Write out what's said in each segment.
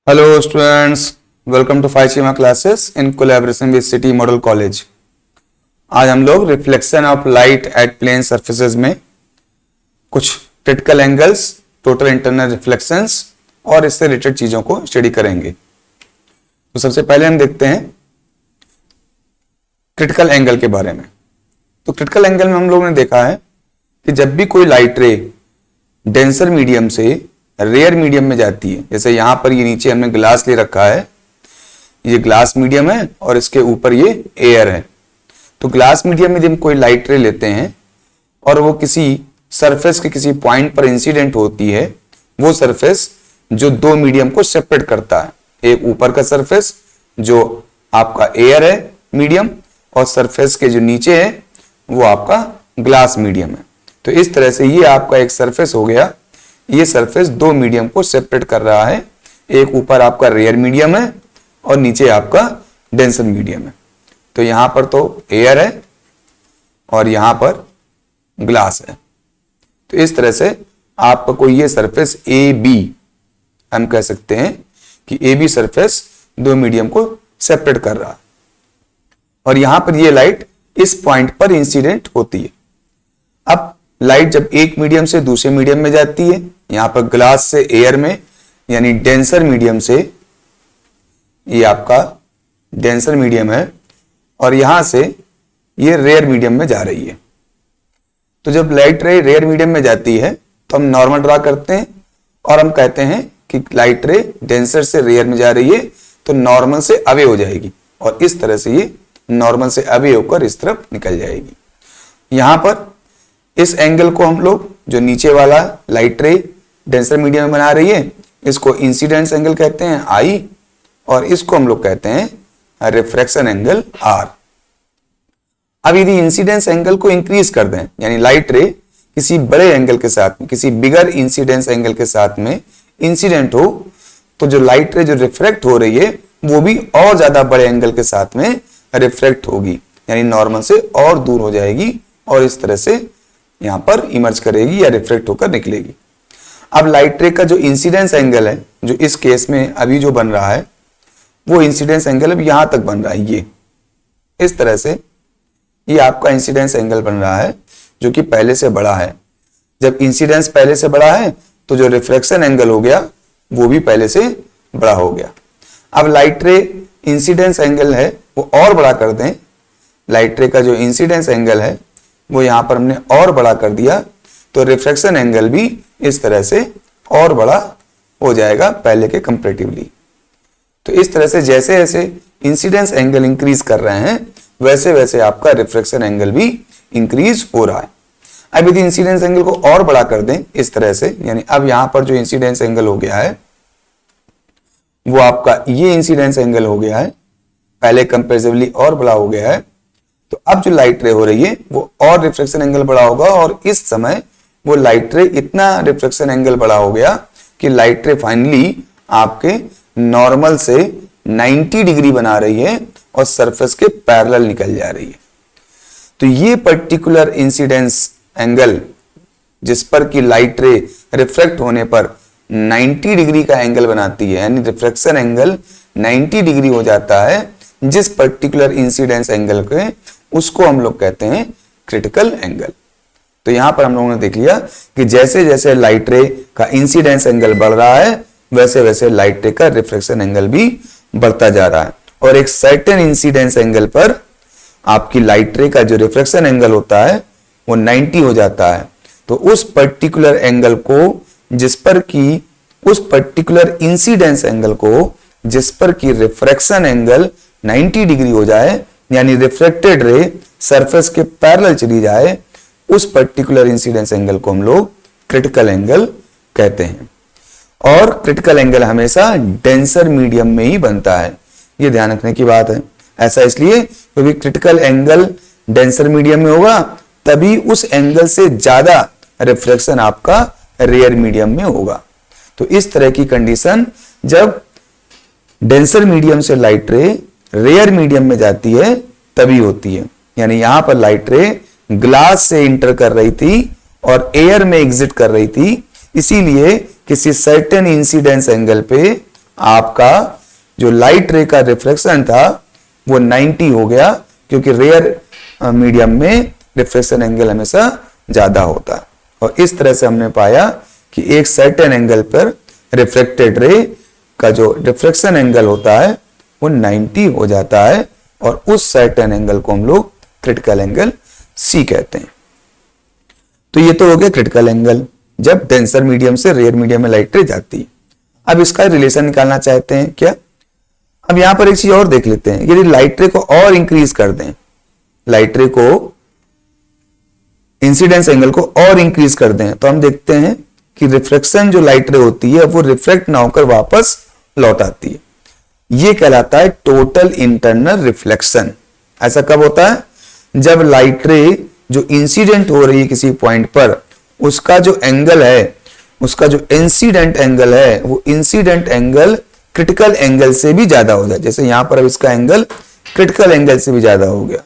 Hello students, welcome to 5 classes in collaboration with City Model College। आज हम लोग reflection of light at plane surfaces में कुछ critical angles, total internal reflections और इससे related चीजों को स्टडी करेंगे। तो सबसे पहले हम देखते हैं क्रिटिकल एंगल के बारे में। तो क्रिटिकल एंगल में हम लोगों ने देखा है कि जब भी कोई लाइट रे डेंसर मीडियम से रेयर मीडियम में जाती है, जैसे यहां पर ये नीचे हमने ग्लास ले रखा है, ये ग्लास मीडियम है और इसके ऊपर ये एयर है। तो ग्लास मीडियम में जब कोई लाइट रे लेते हैं और वो किसी सरफेस के किसी पॉइंट पर इंसिडेंट होती है, वो सरफेस जो दो मीडियम को सेपरेट करता है, एक ऊपर का सरफेस जो आपका एयर है मीडियम, और सरफेस के जो नीचे है वो आपका ग्लास मीडियम है। तो इस तरह से ये आपका एक सरफेस हो गया। ये सरफेस दो मीडियम को सेपरेट कर रहा है, एक ऊपर आपका रेयर मीडियम है और नीचे आपका डेंसर मीडियम है। तो यहां पर तो एयर है और यहां पर ग्लास है। तो इस तरह से आपका कोई ये सरफेस ए बी, हम कह सकते हैं कि ए बी सरफेस दो मीडियम को सेपरेट कर रहा है और यहां पर ये लाइट इस पॉइंट पर इंसिडेंट होती है। अब लाइट जब एक मीडियम से दूसरे मीडियम में जाती है, यहां पर ग्लास से एयर में यानी डेंसर मीडियम से, ये आपका डेंसर मीडियम है और यहां से ये रेयर मीडियम में जा रही है। तो जब लाइट रे रेयर मीडियम में जाती है तो हम नॉर्मल ड्रा करते हैं और हम कहते हैं कि लाइट रे डेंसर से रेयर में जा रही है तो नॉर्मल से अवे हो जाएगी और इस तरह से ये नॉर्मल से अवे होकर इस तरफ निकल जाएगी। यहां पर इस एंगल को हम लोग, जो नीचे वाला लाइट रे डेंसर मीडियम में बना रही है, इसको इंसिडेंस एंगल कहते हैं आई, और इसको हम लोग कहते हैं रिफ्रैक्शन एंगल आर। अब यदि इंसिडेंस एंगल को इंक्रीज कर दें, यानी लाइट रे किसी बड़े एंगल के साथ में, किसी बिगर इंसिडेंस एंगल के साथ में इंसिडेंट हो, तो जो लाइट रे जो रिफ्रैक्ट हो रही है वो भी और ज्यादा बड़े एंगल के साथ में रिफ्रैक्ट होगी, यानी नॉर्मल से और दूर हो जाएगी और इस तरह से यहां पर इमर्ज करेगी या रिफ्लेक्ट होकर निकलेगी। अब लाइट रे का जो इंसिडेंस एंगल है, जो इस केस में अभी जो बन रहा है, वो इंसिडेंस एंगल अब यहां तक बन रहा है। ये इस तरह से ये आपका इंसिडेंस एंगल बन रहा है जो कि पहले से बड़ा है। जब इंसिडेंस पहले से बड़ा है तो जो रिफ्लेक्शन एंगल हो गया वो भी पहले से बड़ा हो गया। अब लाइट रे इंसिडेंस एंगल है वो और बड़ा कर दें, लाइट रे का जो इंसिडेंस एंगल है वो यहां पर हमने और बड़ा कर दिया, तो रिफ्रैक्शन एंगल भी इस तरह से और बड़ा हो जाएगा पहले के कंपैरेटिवली। तो इस तरह से जैसे जैसे इंसिडेंस एंगल इंक्रीज कर रहे हैं वैसे वैसे आपका रिफ्रैक्शन एंगल भी इंक्रीज हो रहा है। अब यदि इंसिडेंस एंगल को और बड़ा कर दें इस तरह से, यानी अब यहां पर जो इंसिडेंस एंगल हो गया है वो आपका ये इंसिडेंस एंगल हो गया है, पहले कंपैरेटिवली और बड़ा हो गया है। तो अब जो लाइट रे हो रही है वो और रिफ्लेक्शन एंगल बड़ा होगा और इस समय वो लाइट रे इतना रिफ्लेक्शन एंगल बड़ा हो गया कि लाइट रे फाइनली आपके नॉर्मल से 90 डिग्री बना रही है और सरफेस के पैरेलल निकल जा रही है। तो ये पर्टिकुलर इंसिडेंस एंगल जिस पर कि लाइट रे रिफ्लेक्ट होने पर 90 डिग्री का एंगल बनाती है, यानी रिफ्लेक्शन एंगल 90 डिग्री हो जाता है, जिस पर्टिकुलर इंसिडेंस एंगल के उसको हम लोग कहते हैं क्रिटिकल एंगल। तो यहां पर हम लोगों ने देख लिया कि जैसे जैसे लाइट रे का इंसिडेंस एंगल बढ़ रहा है वैसे वैसे लाइट रे का रिफ्लेक्शन एंगल भी बढ़ता जा रहा है और एक सर्टेन इंसिडेंस एंगल पर आपकी लाइट रे का जो रिफ्लेक्शन एंगल होता है वो 90 हो जाता है। तो उस पर्टिकुलर एंगल को जिस पर कि उस पर्टिकुलर इंसिडेंस एंगल को जिस पर कि रिफ्रैक्शन एंगल 90 डिग्री हो जाए, यानी रिफ्लेक्टेड रे सरफेस के पैरेलल चली जाए, उस पर्टिकुलर इंसिडेंस एंगल को हम लोग क्रिटिकल एंगल कहते हैं। और क्रिटिकल एंगल हमेशा डेंसर मीडियम में ही बनता है, ये ध्यान रखने की बात है। ऐसा इसलिए क्योंकि क्रिटिकल एंगल डेंसर मीडियम में होगा तभी उस एंगल से ज्यादा रिफ्लेक्शन आपका रेयर मीडियम में होगा। तो इस तरह की कंडीशन जब डेंसर मीडियम से लाइट रे रेयर मीडियम में जाती है तभी होती है। यानी यहां पर लाइट रे ग्लास से इंटर कर रही थी और एयर में एग्जिट कर रही थी, इसीलिए किसी सर्टेन इंसिडेंस एंगल पे आपका जो लाइट रे का रिफ्लेक्शन था वो 90 हो गया, क्योंकि रेयर मीडियम में रिफ्लेक्शन एंगल हमेशा ज्यादा होता है। और इस तरह से हमने पाया कि एक सर्टेन एंगल पर रिफ्लेक्टेड रे का जो रिफ्लेक्शन एंगल होता है वो 90 हो जाता है, और उस सर्टेन एंगल को हम लोग क्रिटिकल एंगल सी कहते हैं। तो ये तो हो गया क्रिटिकल एंगल जब डेंसर मीडियम से रेयर मीडियम में लाइट रे जाती है। अब इसका रिलेशन निकालना चाहते हैं क्या? अब यहां पर एक चीज और देख लेते हैं, यदि लाइट रे को और इंक्रीज कर दें, लाइट रे को इंसिडेंस एंगल को और इंक्रीज कर दें, तो हम देखते हैं कि रिफ्लेक्शन जो लाइट रे होती है वो रिफ्लेक्ट ना होकर वापस लौट आती है। ये कहलाता है टोटल इंटरनल रिफ्लेक्शन। ऐसा कब होता है? जब लाइट रे जो इंसिडेंट हो रही है किसी पॉइंट पर, उसका जो एंगल है, उसका जो इंसिडेंट एंगल है, वो इंसिडेंट एंगल क्रिटिकल एंगल से भी ज्यादा हो जाए। जैसे यहां पर अब इसका एंगल क्रिटिकल एंगल से भी ज्यादा हो गया।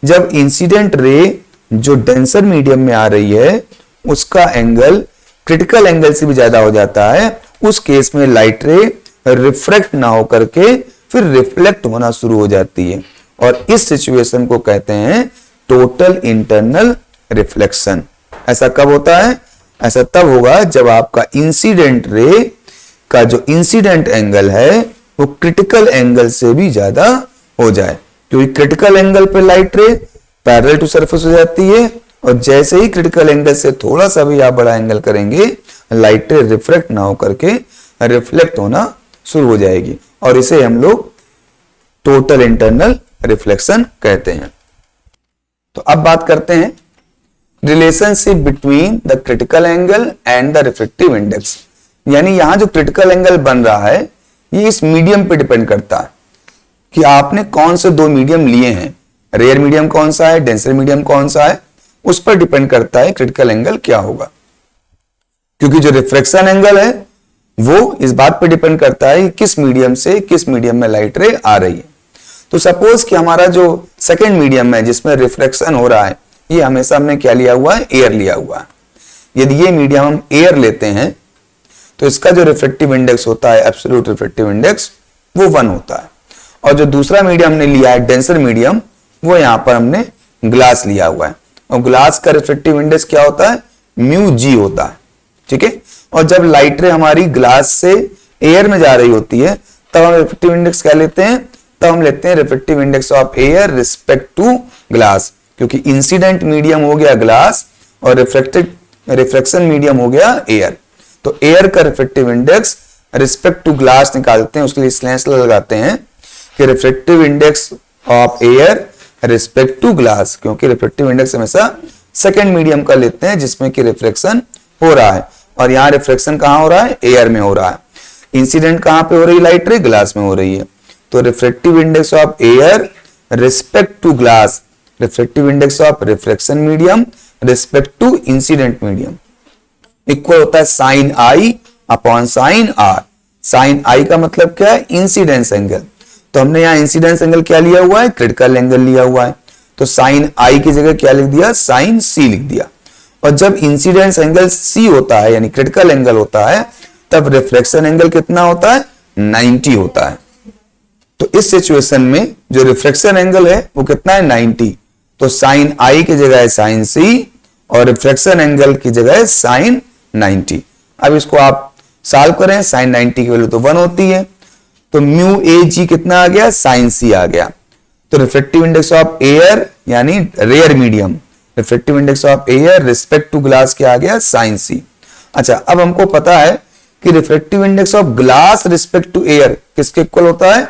जब इंसिडेंट रे जो डेंसर मीडियम में आ रही है उसका एंगल क्रिटिकल एंगल से भी ज्यादा हो जाता है, उस केस में लाइट रे रिफ्रैक्ट ना होकर के फिर रिफ्लेक्ट होना शुरू हो जाती है, और इस सिचुएशन को कहते हैं टोटल इंटरनल रिफ्लेक्शन। ऐसा कब होता है? ऐसा तब होगा जब आपका इंसिडेंट रे का जो इंसिडेंट एंगल है वो क्रिटिकल एंगल से भी ज्यादा हो जाए, क्योंकि क्रिटिकल एंगल पे light ray parallel to surface हो जाती है, और जैसे ही क्रिटिकल एंगल से थोड़ा सा भी आप बड़ा एंगल करेंगे, लाइट रे रिफ्रैक्ट ना होकर के रिफ्लेक्ट होना शुरू हो जाएगी, और इसे हम लोग टोटल इंटरनल रिफ्लेक्शन कहते हैं। तो अब बात करते हैं relationship between the critical angle and the refractive index. यानी यहां जो क्रिटिकल एंगल बन रहा है ये इस मीडियम पे डिपेंड करता है कि आपने कौन से दो मीडियम लिए हैं, रेयर मीडियम कौन सा है, डेंसर मीडियम कौन सा है, उस पर डिपेंड करता है क्रिटिकल एंगल क्या होगा। क्योंकि जो रिफ्रैक्शन एंगल है वो इस बात पर डिपेंड करता है कि किस मीडियम से किस मीडियम में लाइट रे आ रही है। तो सपोज कि हमारा जो सेकेंड मीडियम है जिसमें रिफ्रैक्शन हो रहा है, ये हमेशा हमने क्या लिया हुआ है? एयर लिया हुआ है। यदि ये मीडियम हम एयर लेते हैं तो इसका जो रिफ्रैक्टिव इंडेक्स होता है, एब्सोल्यूट रिफ्रैक्टिव इंडेक्स, वो 1 होता है। और जो दूसरा मीडियम हमने लिया है डेंसर मीडियम, वो यहां पर हमने ग्लास लिया हुआ है, और ग्लास का रिफ्रैक्टिव इंडेक्स क्या होता है? म्यू जी होता है। ठीक है। और जब लाइट रे हमारी ग्लास से एयर में जा रही होती है तब हम रिफ्रैक्टिव इंडेक्स क्या लेते हैं? तब हम लेते हैं refractive index of air respect to glass, क्योंकि इंसिडेंट मीडियम हो गया ग्लास और रिफ्लेक्शन मीडियम हो गया एयर। तो एयर का refractive index respect to glass निकालते हैं, उसके लिए स्लैश लगाते हैं कि refractive index of air respect to glass, क्योंकि रिफ्रैक्टिव इंडेक्स हमेशा सेकेंड मीडियम का लेते हैं जिसमें कि रिफ्लेक्शन हो रहा है, और यहां रिफ्लेक्शन कहां हो रहा है? एयर में हो रहा है। इंसिडेंट कहां पे हो रही है लाइट रे? ग्लास में हो रही है। तो refractive index of air respect to glass, refractive index of reflection medium respect to incident medium equal होता है sine i upon sine r. Sine i का मतलब क्या है? Incidence angle. तो हमने यहां इंसिडेंस एंगल क्या लिया हुआ है? क्रिटिकल एंगल लिया हुआ है। तो साइन आई की जगह क्या लिख दिया? साइन सी लिख दिया। और जब इंसिडेंस एंगल सी होता है यानी क्रिटिकल एंगल होता है, तब रिफ्लेक्शन एंगल कितना होता है? 90 होता है। तो इस सिचुएशन में जो रिफ्लेक्शन एंगल है वो कितना है? 90। तो साइन आई की जगह है साइन सी, और रिफ्लेक्शन एंगल की जगह है साइन 90। अब इसको आप सॉल्व करें, साइन 90 की वैल्यू तो 1 होती है, तो म्यू ए जी कितना आ गया? साइन सी आ गया। तो रिफ्रैक्टिव इंडेक्स ऑफ एयर यानी rare medium, refractive index of air respect to glass क्या आ गया? Sine C. अच्छा, अब हमको पता है कि refractive index of glass respect to air किसके इक्वल होता है?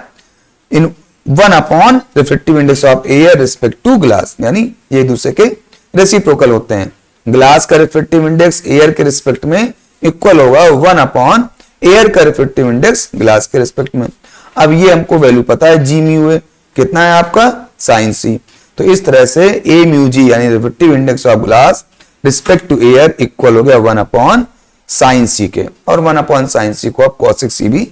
इन 1 upon refractive index of air respect to glass, यानी ये दूसरे के रेसिप्रोकल होते हैं। ग्लास का रिफ्रैक्टिव इंडेक्स एयर के रिस्पेक्ट में इक्वल होगा 1 अपॉन एयर का रिफ्रैक्टिव इंडेक्स ग्लास के रिस्पेक्ट में। अब ये हमको वैल्यू पता है, जी म्यू है कितना है आपका? Sine C. तो इस तरह से ए म्यू जी यानी refractive index of glass respect to air equal हो गया 1 अपॉन साइन सी के, और 1 अपॉन साइन सी को आप कॉसेक सी भी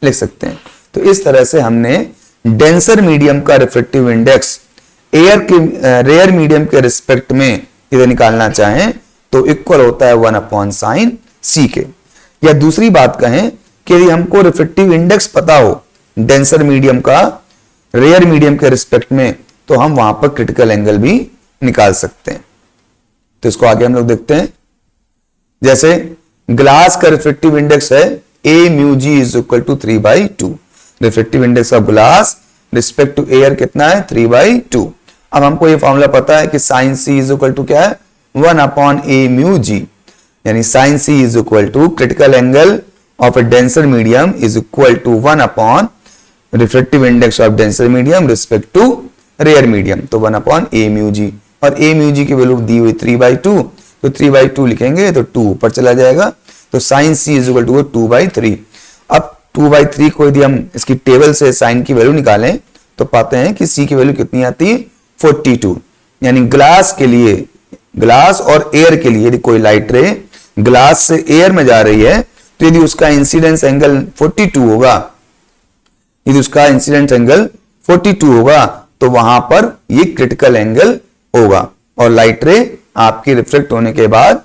लिख सकते हैं। तो इस तरह से हमने डेंसर मीडियम का रिफ्रैक्टिव इंडेक्स एयर के रेयर मीडियम के रिस्पेक्ट में इधर निकालना चाहें तो इक्वल होता है 1 अपॉन साइन सी के। या दूसरी बात कहें कि यदि हमको रिफ्रेक्टिव इंडेक्स पता हो डेंसर मीडियम का रेयर मीडियम के रिस्पेक्ट में, तो हम वहां पर क्रिटिकल एंगल भी निकाल सकते हैं। तो इसको आगे हम लोग देखते हैं। जैसे ग्लास का रिफ्रेक्टिव इंडेक्स है a mu G is equal to 3/2। Refractive index of glass respect to air कितना है? 3/2। अब हमको ये फॉर्मूला पता है कि sine C is equal to क्या है? 1/a म्यू जी, यानी sine C is equal to critical angle of a denser medium is equal to 1/ refractive index of denser medium respect to rare medium, तो 1/a mu जी। और a mu जी की value दी हुई 3/2, तो 3/2 लिखेंगे तो 2 ऊपर चला जाएगा, तो sine C is equal to 2/3। अब 2/3 को यदि हम इसकी टेबल से साइन की वैल्यू निकालें तो पाते हैं कि सी की वैल्यू कितनी आती है? 42। यानी ग्लास के लिए, ग्लास और एयर के लिए यदि कोई लाइट रे ग्लास से एयर में जा रही है, तो यदि उसका इंसिडेंस एंगल 42 होगा, यदि उसका इंसिडेंट एंगल 42 होगा, तो वहां पर ये क्रिटिकल एंगल होगा और लाइट रे आपकी रिफ्लेक्ट होने के बाद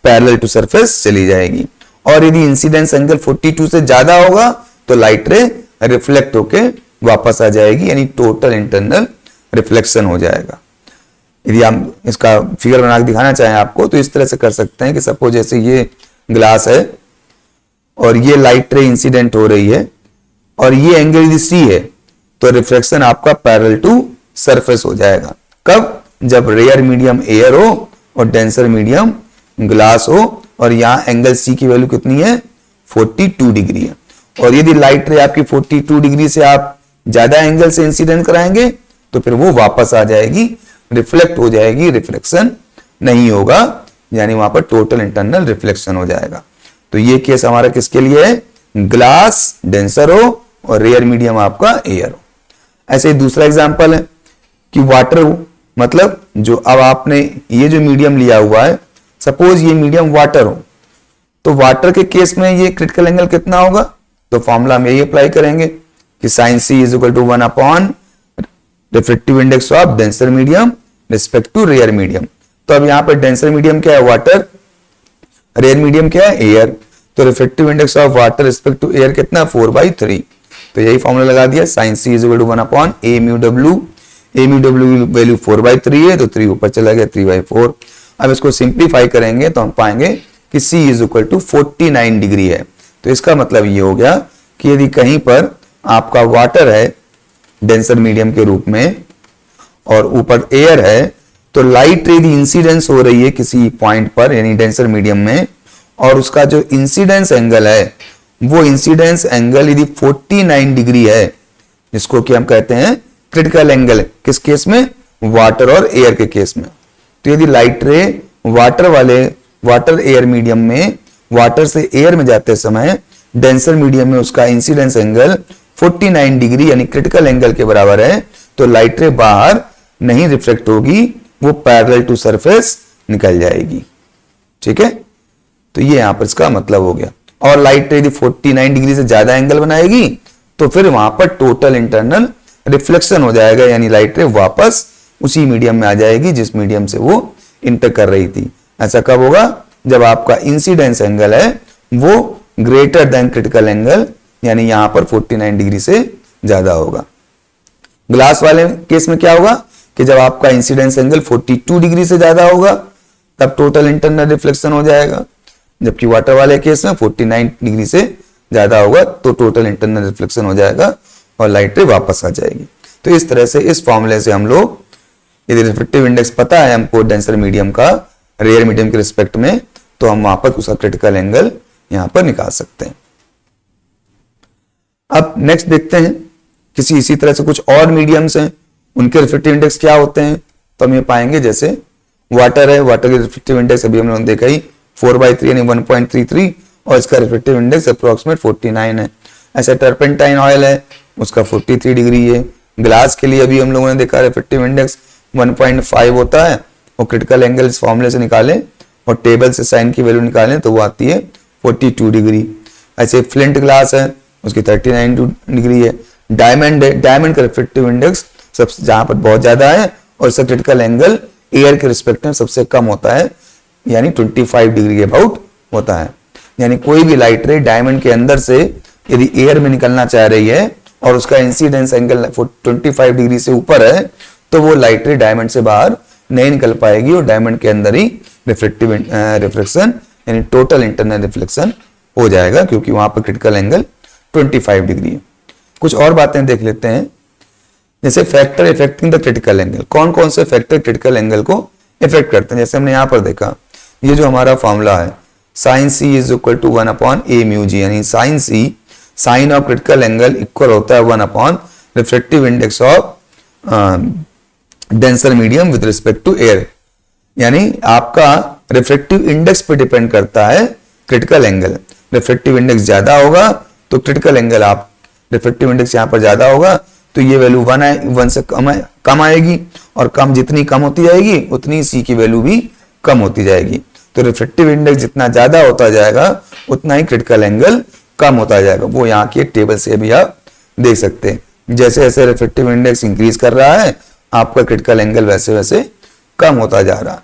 पैरेलल टू सरफेस चली जाएगी। और यदि इंसिडेंस एंगल 42 से ज्यादा होगा तो लाइट रे रिफ्लेक्ट होके वापस आ जाएगी, यानी टोटल इंटरनल रिफ्लेक्शन हो जाएगा। यदि हम इसका फिगर बना के दिखाना चाहें आपको, तो इस तरह से कर सकते हैं कि सपोज जैसे ये ग्लास है और ये लाइट रे इंसिडेंट हो रही है और ये एंगल यदि सी है, तो रिफ्लेक्शन आपका पैरेलल टू सरफेस हो जाएगा। कब? जब रेयर मीडियम एयर हो और डेंसर मीडियम ग्लास हो, और यहां एंगल सी की वैल्यू कितनी है? 42 डिग्री है। और यदि लाइट रे आपकी 42 डिग्री से आप ज्यादा एंगल से इंसिडेंट कराएंगे तो फिर वो वापस आ जाएगी, रिफ्लेक्ट हो जाएगी, रिफ्लेक्शन नहीं होगा, यानी वहां पर टोटल इंटरनल रिफ्लेक्शन हो जाएगा। तो ये केस हमारा किसके लिए है? ग्लास डेंसर हो और रेयर मीडियम आपका एयर हो। ऐसे ही दूसरा एग्जांपल है कि वाटर हो, मतलब जो अब आपने ये जो मीडियम लिया हुआ है, सपोज ये मीडियम वाटर हो, तो वाटर के केस में ये क्रिटिकल एंगल कितना होगा? तो फॉर्मूला हम यही अप्लाई करेंगे कि sine C is equal to 1/ refractive index of denser medium respect to rare medium. तो अब यहां पर डेंसर मीडियम क्या है? वाटर। रेयर मीडियम क्या है? एयर। तो refractive index of water respect to air कितना? 4/3। तो यही फॉर्मूला लगा दिया, sine C is equal to 1/a mu W. a mu W value 4/3 है, तो 3 ऊपर चला गया, 3/4। अब इसको सिंप्लीफाई करेंगे तो हम पाएंगे कि c is equal to 49 degree है। तो इसका मतलब ये हो गया कि यदि कहीं पर आपका वाटर है डेंसर मीडियम के रूप में और ऊपर एयर है, तो लाइट यदि इंसिडेंस हो रही है किसी पॉइंट पर यानी डेंसर मीडियम में, और उसका जो इंसिडेंस एंगल है वो इंसिडेंस एंगल यदि 49 डिग्री है, जिसको कि हम कहते हैं क्रिटिकल एंगल, किस केस में? वाटर और एयर के केस में। तो यदि लाइट रे वाटर एयर मीडियम में, वाटर से एयर में जाते समय डेंसर मीडियम में उसका इंसिडेंस एंगल 49 डिग्री यानी क्रिटिकल एंगल के बराबर है, तो लाइट रे बाहर नहीं रिफ्लेक्ट होगी, वो पैरेलल टू सरफेस निकल जाएगी। ठीक है, तो ये यहां पर इसका मतलब हो गया। और लाइट रे यदि 49 डिग्री से ज्यादा एंगल बनाएगी तो फिर वहां पर टोटल इंटरनल रिफ्लेक्शन हो जाएगा, यानी लाइट रे वापस उसी मीडियम में आ जाएगी जिस मीडियम से वो इंटर कर रही थी। ऐसा कब होगा? जब आपका इंसिडेंस एंगल है वो ग्रेटर देन क्रिटिकल एंगल, यानी यहां पर 49 डिग्री से ज्यादा होगा। ग्लास वाले केस में क्या होगा कि जब आपका इंसिडेंस एंगल 42 डिग्री से ज्यादा होगा तब टोटल इंटरनल रिफ्लेक्शन हो जाएगा, जबकि वाटर वाले केस में 49 डिग्री से ज्यादा होगा तो टोटल इंटरनल रिफ्लेक्शन हो जाएगा और लाइट रे वापस आ जाएगी। तो इस तरह से इस फॉर्मूले से हम लोग, यदि रिफ्लेक्टिव इंडेक्स पता है हमको डेंसर मीडियम का रेयर मीडियम के रिस्पेक्ट में, तो हम वहां पर उसका क्रिटिकल एंगल यहां पर निकाल सकते हैं। अब नेक्स्ट देखते हैं किसी इसी तरह से कुछ और मीडियम्स हैं, उनके रिफ्लेक्टिव इंडेक्स क्या होते हैं। तो हम ये पाएंगे जैसे वाटर है, वाटर के रिफ्लेक्टिव इंडेक्स अभी हमने देखा ही 4/3 यानी 1.33 और इसका रिफ्लेक्टिव इंडेक्स अप्रोक्सीमेट 49 है। ऐसे टर्पेंटाइन ऑयल है, उसका 43 डिग्री है। ग्लास के लिए अभी हम लोगों ने देखा रिफ्लेक्टिव इंडेक्स 1.5 होता है और क्रिटिकल एंगल इस फॉर्मूले से निकालें और टेबल से साइन की वैल्यू निकालें तो वो आती है 42 डिग्री। ऐसे फ्लिंट ग्लास है, उसकी 39 डिग्री है। डायमंड है, डायमंड का रिफ्लेक्टिव इंडेक्स सबसे जहां पर बहुत ज्यादा है और इसका क्रिटिकल एंगल एयर के रिस्पेक्ट में सबसे कम होता है, यानी 25 डिग्री के अबाउट होता है। यानी कोई भी लाइट रे डायमंड के अंदर से यदि एयर में निकलना चाह रही है और उसका इंसिडेंस एंगल 25 डिग्री से ऊपर है, तो वो लाइट रे डायमंड से बाहर नहीं निकल पाएगी और डायमंड के अंदर ही रिफ्लेक्शन यानी टोटल इंटरनल रिफ्लेक्शन हो जाएगा, क्योंकि वहां पर क्रिटिकल एंगल 25 डिग्री है। कुछ और बातें देख लेते हैं, जैसे factor affecting the critical angle. कौन कौन से फैक्टर क्रिटिकल एंगल को इफेक्ट करते हैं? जैसे हमने यहां पर देखा, ये जो हमारा फॉर्मूला है sine C is equal to 1/a mu जी, यानी sine C sine of critical angle equal होता है 1/ reflective index of denser medium with respect to air. यानी आपका रिफ्लेक्टिव इंडेक्स पे डिपेंड करता है क्रिटिकल एंगल। रिफ्लेक्टिव इंडेक्स ज्यादा होगा तो क्रिटिकल एंगल, आप रिफ्लेक्टिव इंडेक्स यहां पर ज्यादा होगा तो ये वैल्यू 1 से कम आएगी, और कम जितनी कम होती जाएगी उतनी सी की वैल्यू भी कम होती जाएगी। तो रिफ्लेक्टिव इंडेक्स जितना ज्यादा होता जाएगा उतना ही क्रिटिकल एंगल कम होता जाएगा। वो यहाँ की एक टेबल से भी आप देख सकते हैं। जैसे जैसे रिफ्लेक्टिव इंडेक्स इंक्रीज कर रहा है आपका क्रिटिकल एंगल वैसे वैसे कम होता जा रहा।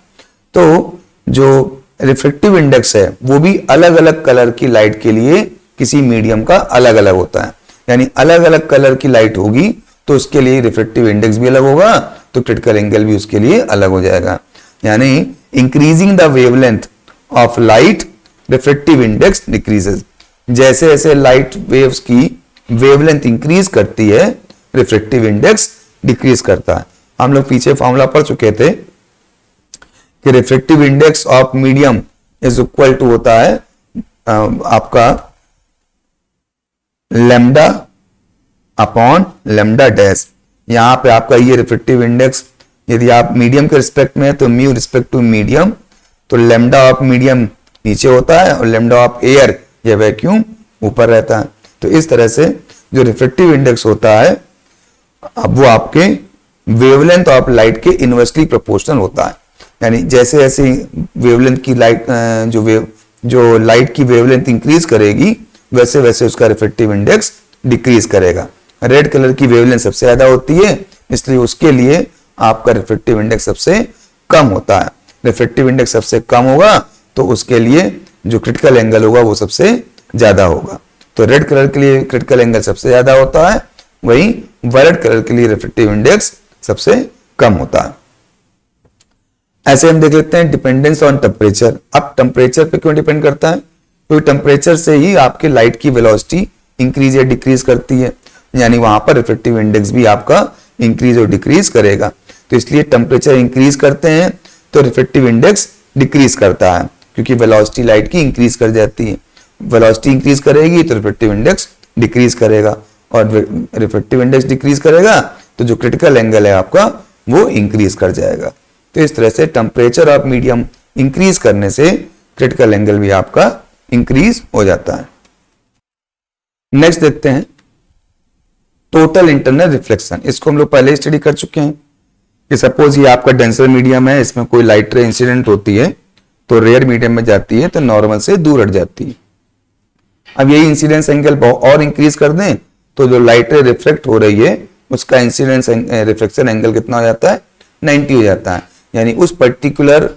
तो जो रिफ्लेक्टिव इंडेक्स है वो भी अलग अलग कलर की लाइट के लिए किसी मीडियम का अलग अलग होता है। यानी अलग अलग कलर की लाइट होगी तो उसके लिए रिफ्लेक्टिव इंडेक्स भी अलग होगा, तो क्रिटिकल एंगल भी उसके लिए अलग हो जाएगा। यानी increasing the wavelength of light reflective index decreases. जैसे जैसे लाइट वेव्स की वेवलेंथ इंक्रीज करती है रिफ्लेक्टिव इंडेक्स डिक्रीज करता है। हम लोग पीछे फॉर्मूला पढ़ चुके थे कि reflective index of medium is equal to होता है आपका लैम्डा अपॉन लैम्डा डैश। यहां पे आपका ये रिफ्लेक्टिव इंडेक्स यदि आप मीडियम के रिस्पेक्ट में है तो म्यू रिस्पेक्ट टू मीडियम, तो लैम्डा ऑफ मीडियम नीचे होता है और लैम्डा ऑफ एयर या वैक्यूम ऊपर रहता है। तो इस तरह से जो रिफ्लेक्टिव इंडेक्स होता है अब वो आपके वेवलेंथ ऑफ लाइट के इनवर्सली प्रोपोर्शनल होता है। यानी जैसे जैसे वेवलेंथ की लाइट जो लाइट की वेवलेंथ इंक्रीज करेगी वैसे वैसे उसका रिफ्लेक्टिव इंडेक्स डिक्रीज करेगा। रेड कलर की वेवलेंथ सबसे ज्यादा होती है, इसलिए उसके लिए आपका रिफ्लेक्टिव इंडेक्स सबसे कम होता है। रिफ्लेक्टिव इंडेक्स सबसे कम होगा तो उसके लिए जो क्रिटिकल एंगल होगा वो सबसे ज्यादा होगा। तो रेड कलर के लिए क्रिटिकल एंगल सबसे ज्यादा होता है, वहीं वायलेट कलर के लिए रिफ्लेक्टिव इंडेक्स सबसे कम होता है। ऐसे हम देख लेते हैं डिपेंडेंस ऑन टेम्परेचर। अब टेम्परेचर पे क्यों डिपेंड करता है? क्योंकि टेम्परेचर से ही आपके लाइट की वेलोसिटी इंक्रीज या डिक्रीज करती है, यानी वहां पर रिफ्लेक्टिव इंडेक्स भी आपका इंक्रीज और डिक्रीज करेगा। तो इसलिए टेम्परेचर इंक्रीज करते हैं तो रिफ्लेक्टिव इंडेक्स डिक्रीज करता है, क्योंकि वेलोसिटी लाइट की इंक्रीज कर जाती है। वेलोसिटी इंक्रीज करेगी तो रिफ्लेक्टिव इंडेक्स डिक्रीज करेगा, और रिफ्लेक्टिव इंडेक्स डिक्रीज करेगा तो जो क्रिटिकल एंगल है आपका वो इंक्रीज कर जाएगा। तो इस तरह से टेम्परेचर ऑफ मीडियम इंक्रीज करने से क्रिटिकल एंगल भी आपका इंक्रीज हो जाता है। नेक्स्ट देखते हैं टोटल इंटरनल रिफ्लेक्शन। इसको हम लोग पहले स्टडी कर चुके हैं कि सपोज ये आपका डेंसर मीडियम है, इसमें कोई लाइट रे इंसिडेंट होती है तो रेयर मीडियम में जाती है तो नॉर्मल से दूर हट जाती है। अब यही इंसिडेंस एंगल और इंक्रीज कर दें तो जो लाइट रे रिफ्लेक्ट हो रही है उसका इंसिडेंस रिफ्लेक्शन एंगल कितना हो जाता है? 90 हो जाता है। यानी उस पर्टिकुलर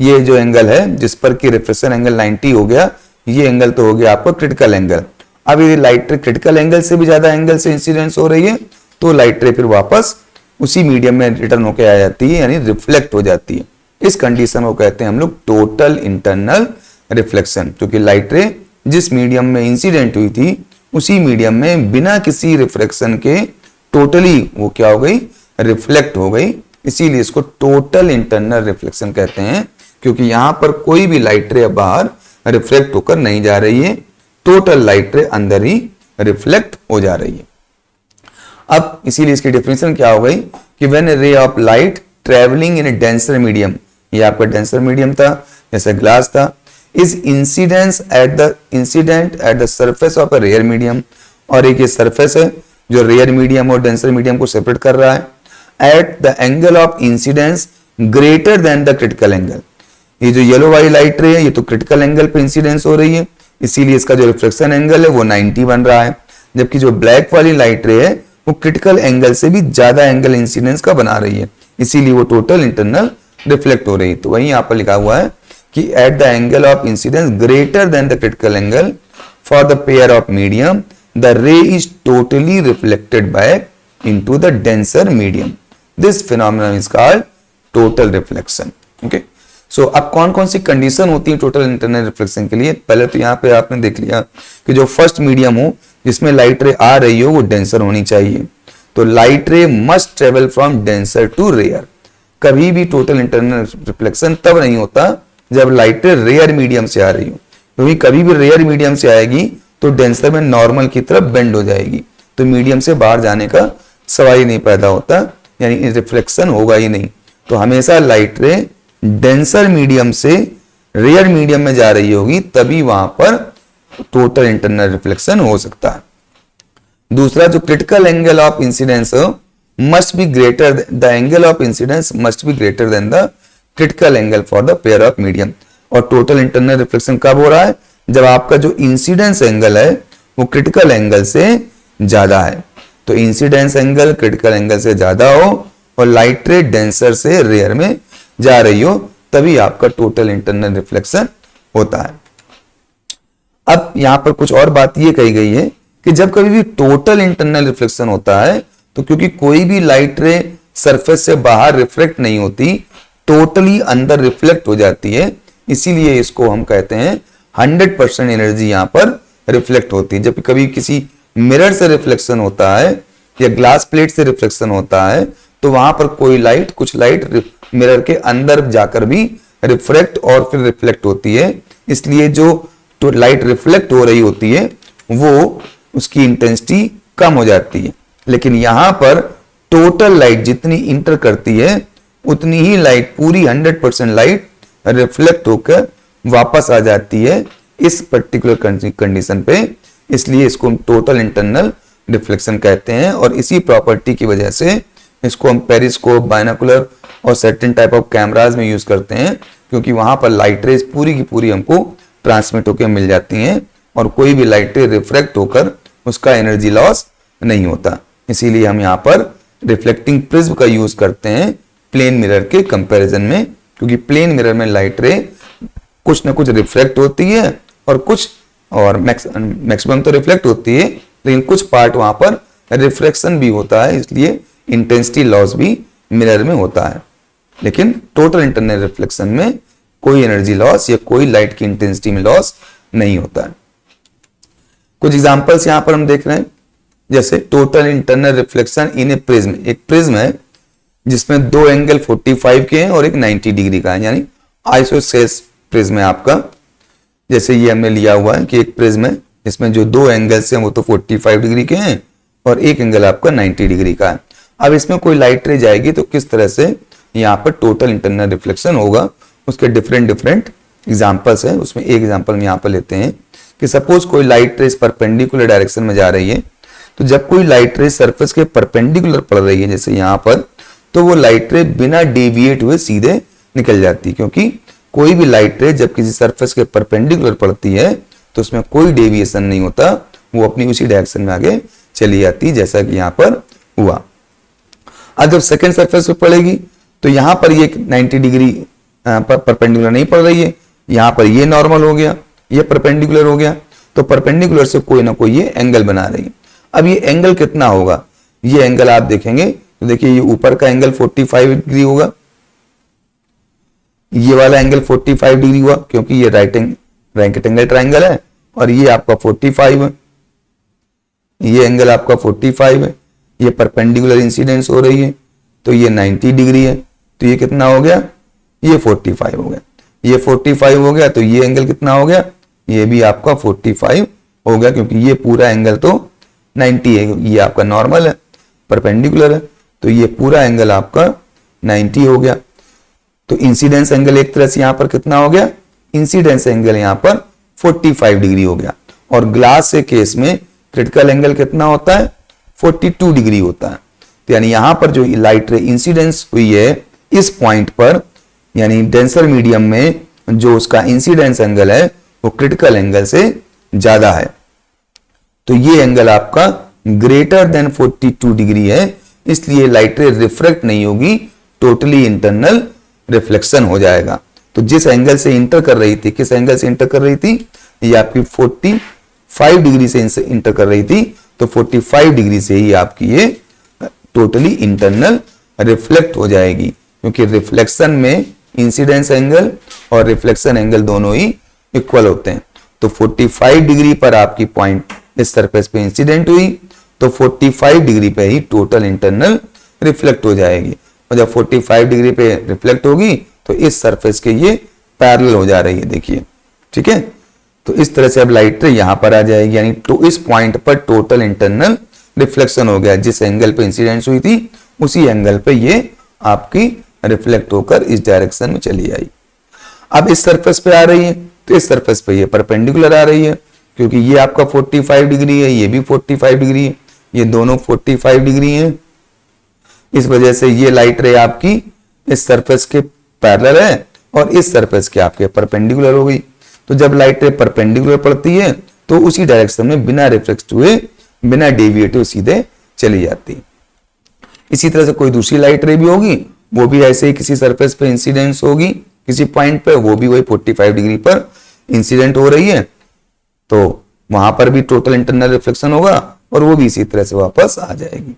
ये जो एंगल है जिस पर कि रिफ्लेक्शन एंगल 90 हो गया, ये एंगल तो हो गया आपको क्रिटिकल एंगल। अब ये लाइट रे क्रिटिकल एंगल से भी ज्यादा एंगल से इंसिडेंस हो रही है तो लाइट रे फिर वापस उसी मीडियम में रिटर्न होकर आ जाती है, यानी रिफ्लेक्ट हो जाती है। इस कंडीशन को कहते हैं हम लोग टोटल इंटरनल रिफ्लेक्शन, क्योंकि लाइट रे जिस मीडियम में इंसिडेंट हुई थी उसी मीडियम में बिना किसी रिफ्लेक्शन के टोटली वो क्या हो गई? रिफ्लेक्ट हो गई। इसीलिए इसको टोटल इंटरनल रिफ्लेक्शन कहते हैं, क्योंकि यहां पर कोई भी लाइट रे बाहर रिफ्लेक्ट होकर नहीं जा रही है, टोटल लाइट रे अंदर ही रिफ्लेक्ट हो जा रही है। अब इसीलिए इसकी डेफिनेशन क्या हो गई कि when ray of light travelling in a denser medium, ये आपका डेंसर मीडियम था जैसे ग्लास था, is incident at the surface of a rare medium, और एक ये सरफेस है जो रेयर मीडियम और डेंसर मीडियम को सेपरेट कर रहा है, at the angle of incidence greater than the critical angle. ये जो येलो वाली लाइट रे है ये तो क्रिटिकल एंगल पे इंसिडेंस हो रही है, इसीलिए इसका जो रिफ्लेक्शन एंगल है वो 90 बन रहा है, जबकि जो ब्लैक वाली लाइट रे है वो क्रिटिकल एंगल से भी ज्यादा एंगल इंसिडेंस का बना रही है, इसीलिए वो टोटल इंटरनल रिफ्लेक्ट हो रही है। तो वही यहाँ पर लिखा हुआ है कि at the angle of incidence greater than the critical angle for the pair of medium the ray is totally reflected back into the denser medium. This phenomenon is called total reflection. Okay, so अब कौन कौन सी condition होती है total internal reflection के लिए. पहले तो यहाँ पे आपने देख लिया कि जो फर्स्ट मीडियम हो जिसमें लाइट रे आ रही हो वो डेंसर होनी चाहिए. तो light ray must travel from denser to rarer. कभी भी टोटल इंटरनल रिफ्लेक्शन तब नहीं होता जब लाइट रे रेयर मीडियम से आ रही हो, क्योंकि कभी भी रेयर मीडियम से आएगी तो डेंसर में नॉर्मल की तरफ बेंड हो जाएगी, तो मीडियम से बाहर जाने का सवाल ही नहीं पैदा होता, यानी रिफ्लेक्शन होगा ही नहीं. तो हमेशा लाइट रे डेंसर मीडियम से रेयर मीडियम में जा रही होगी, तभी वहां पर टोटल इंटरनल रिफ्लेक्शन हो सकता है. दूसरा, जो critical angle of incidence must be greater, the angle of incidence must be greater than the critical angle for the pair of medium. और टोटल इंटरनल रिफ्लेक्शन कब हो रहा है? जब आपका जो इंसिडेंस एंगल है वो क्रिटिकल एंगल से ज्यादा है. तो इंसिडेंस एंगल क्रिटिकल एंगल से ज्यादा हो और लाइट रे डेंसर से रेयर में जा रही हो, तभी आपका टोटल इंटरनल रिफ्लेक्शन होता है. अब यहां पर कुछ और बात यह कही गई है कि जब कभी भी टोटल इंटरनल रिफ्लेक्शन होता है तो क्योंकि कोई भी लाइट रे सरफेस से बाहर रिफ्लेक्ट नहीं होती, टोटली अंदर रिफ्लेक्ट हो जाती है, इसीलिए इसको हम कहते हैं 100% एनर्जी यहां पर रिफ्लेक्ट होती है. जब कभी किसी मिरर से रिफ्लेक्शन होता है या ग्लास प्लेट से रिफ्लेक्शन होता है तो वहां पर कोई लाइट, कुछ लाइट मिरर के अंदर जाकर भी रिफ्लेक्ट और फिर रिफ्लेक्ट होती है. इसलिए जो तो लाइट रिफ्लेक्ट हो रही होती है वो उसकी इंटेंसिटी कम हो जाती है. लेकिन यहां पर टोटल लाइट जितनी इंटर करती है उतनी ही लाइट, पूरी 100% लाइट रिफ्लेक्ट होकर वापस आ जाती है इस पर्टिकुलर कंडीशन पे. इसलिए इसको हम टोटल इंटरनल रिफ्लेक्शन कहते हैं. और इसी प्रॉपर्टी की वजह से इसको हम पेरिस्कोप, बाइनोकुलर और सर्टेन टाइप ऑफ कैमराज में यूज करते हैं, क्योंकि वहां पर लाइट रेज पूरी की पूरी हमको ट्रांसमिट होकर मिल जाती हैं और कोई भी लाइट रे रिफ्लेक्ट होकर उसका एनर्जी लॉस नहीं होता. इसीलिए हम यहाँ पर रिफ्लेक्टिंग प्रिज्म का यूज करते हैं प्लेन मिरर के कंपैरिजन में, क्योंकि प्लेन मिरर में लाइट रे कुछ ना कुछ रिफ्लेक्ट होती है और कुछ, और मैक्सिमम तो रिफ्लेक्ट होती है, लेकिन कुछ पार्ट वहां पर रिफ्लेक्शन भी होता है, इसलिए इंटेंसिटी लॉस भी मिरर में होता है. लेकिन टोटल इंटरनल रिफ्लेक्शन में कोई एनर्जी लॉस या कोई लाइट की इंटेंसिटी में लॉस नहीं होता है. कुछ एग्जांपल्स यहां पर हम देख रहे हैं, जैसे total internal reflection in A prism. एक प्रिज्म है जिसमें दो एंगल 45 के हैं और एक 90 डिग्री का है, यानी आइसोसेलेस प्रिज्म है आपका. जैसे ये हमने लिया हुआ है कि एक प्रिज्म है इसमें जो दो एंगल्स हैं वो तो 45 डिग्री के हैं और एक एंगल आपका 90 डिग्री का है. अब इसमें कोई लाइट रे जाएगी तो किस तरह से यहाँ पर टोटल इंटरनल रिफ्लेक्शन होगा, उसके डिफरेंट एग्जांपल्स है. उसमें एक एग्जांपल हम यहाँ पर लेते हैं कि सपोज कोई लाइट रे परपेंडिकुलर डायरेक्शन में जा रही है, तो जब कोई लाइट रे सरफेस के परपेंडिकुलर पड़ रही है जैसे यहाँ पर, तो वो लाइट रे बिना डेविएट हुए सीधे निकल जाती है, क्योंकि कोई भी लाइट रे जब किसी सरफेस के परपेंडिकुलर पड़ती है तो उसमें कोई डेविएशन नहीं होता, वो अपनी उसी डायरेक्शन में आगे चली जाती है, जैसा कि यहाँ पर हुआ. अब जब सेकेंड सरफेस पे पड़ेगी तो यहाँ पर ये 90 डिग्री परपेंडिकुलर नहीं पड़ रही है, यहाँ पर ये नॉर्मल हो गया, ये परपेंडिकुलर हो गया, तो परपेंडिकुलर से कोई ना कोई ये एंगल बना रही है. अब ये एंगल कितना होगा, ये एंगल आप देखेंगे तो देखिए ये ऊपर का एंगल 45 डिग्री होगा, ये वाला एंगल 45 डिग्री हुआ क्योंकि ये राइट एंगल ट्राइंगल है, और ये आपका 45 है, ये एंगल आपका 45 है, ये परपेंडिकुलर इंसिडेंस हो रही है तो ये 90 डिग्री है, तो ये कितना हो गया, ये 45 हो गया. ये 45 हो गया तो ये एंगल कितना हो गया, ये भी आपका 45 हो गया, क्योंकि ये पूरा एंगल तो 90 है, ये आपका नॉर्मल है, परपेंडिकुलर है, तो ये पूरा एंगल आपका 90 हो गया. तो इंसिडेंस एंगल एक तरह से यहां पर कितना हो गया, इंसिडेंस एंगल यहां पर 45 डिग्री हो गया. और ग्लास के केस में क्रिटिकल एंगल कितना होता है, 42 डिग्री होता है. तो यानी यहां पर जो लाइट रे इंसिडेंस हुई है इस पॉइंट पर, यानी डेंसर मीडियम में जो उसका इंसिडेंस एंगल है वो क्रिटिकल एंगल से ज्यादा है, तो ये एंगल आपका ग्रेटर देन 42 डिग्री है, इसलिए लाइट रे रिफ्रेक्ट नहीं होगी, टोटली इंटरनल रिफ्लेक्शन हो जाएगा. तो जिस एंगल से इंटर कर रही थी, किस एंगल से इंटर कर रही थी, ये आपकी 45 डिग्री से इंटर कर रही थी, तो 45 डिग्री से ही आपकी ये टोटली इंटरनल रिफ्लेक्ट हो जाएगी, क्योंकि रिफ्लेक्शन में इंसिडेंस एंगल और रिफ्लेक्शन एंगल दोनों ही इक्वल होते हैं। तो 45 डिग्री पर आपकी पॉइंट इस सरफेस पे इंसिडेंट हुई, तो 45 डिग्री पे ही टोटल इंटरनल रिफ्लेक्ट हो जाएगी, और जब 45 डिग्री पे रिफ्लेक्ट होगी तो इस सरफेस के ये पैरेलल हो जा रही है, देखिए, ठीक है। तो इस तरह से अब लाइट रे यहां पर आ जाएगी, यानी तो इस पॉइंट पर टोटल इंटरनल रिफ्लेक्शन हो गया, जिस एंगल पे इंसिडेंस हुई थी उसी एंगल पे ये आपकी रिफ्लेक्ट होकर इस डायरेक्शन में चली आई। अब इस सरफेस पे आ रही है, तो इस सरफेस पे ये परपेंडिकुलर आ रही है, क्योंकि ये आपका 45 डिग्री है, ये भी 45 डिग्री है, ये दोनों 45 डिग्री है। इस वजह से ये लाइट रे आपकी इस सरफेस के पैरेलल है और इस सरफेस के आपके परपेंडिकुलर हो गई। तो जब लाइट रे परपेंडिकुलर पड़ती है तो उसी डायरेक्शन में बिना रिफ्लेक्ट हुए, बिना डेविएट हुए सीधे चली जाती है। इसी तरह से कोई दूसरी लाइट रे भी होगी, वो भी ऐसे ही किसी सरफेस पे इंसिडेंस होगी किसी पॉइंट पे, वो भी वही 45 डिग्री पर इंसिडेंट हो रही है, तो वहां पर भी टोटल इंटरनल रिफ्लेक्शन होगा और वो भी इसी तरह से वापस आ जाएगी।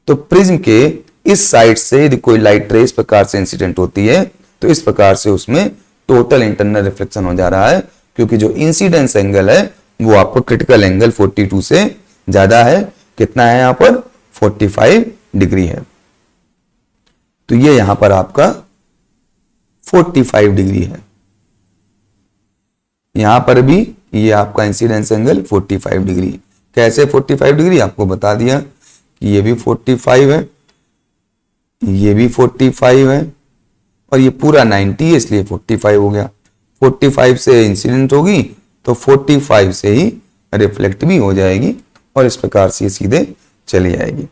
तो प्रिज्म के इस साइड से यदि कोई लाइट रे इस प्रकार से इंसिडेंट होती है तो इस प्रकार से उसमें टोटल इंटरनल रिफ्लेक्शन हो जा रहा है, क्योंकि जो इंसिडेंस एंगल है वो आपको क्रिटिकल एंगल 42 से ज्यादा है। कितना है यहां पर? 45 डिग्री है। तो ये यहां पर आपका 45 डिग्री है, यहां पर भी ये आपका इंसिडेंस एंगल 45 डिग्री। कैसे 45 डिग्री? आपको बता दिया कि ये भी 45 है, ये भी 45 है और ये पूरा 90 है, इसलिए 45 हो गया। 45 से इंसिडेंट होगी तो 45 से ही रिफ्लेक्ट भी हो जाएगी और इस प्रकार से सीधे चली जाएगी।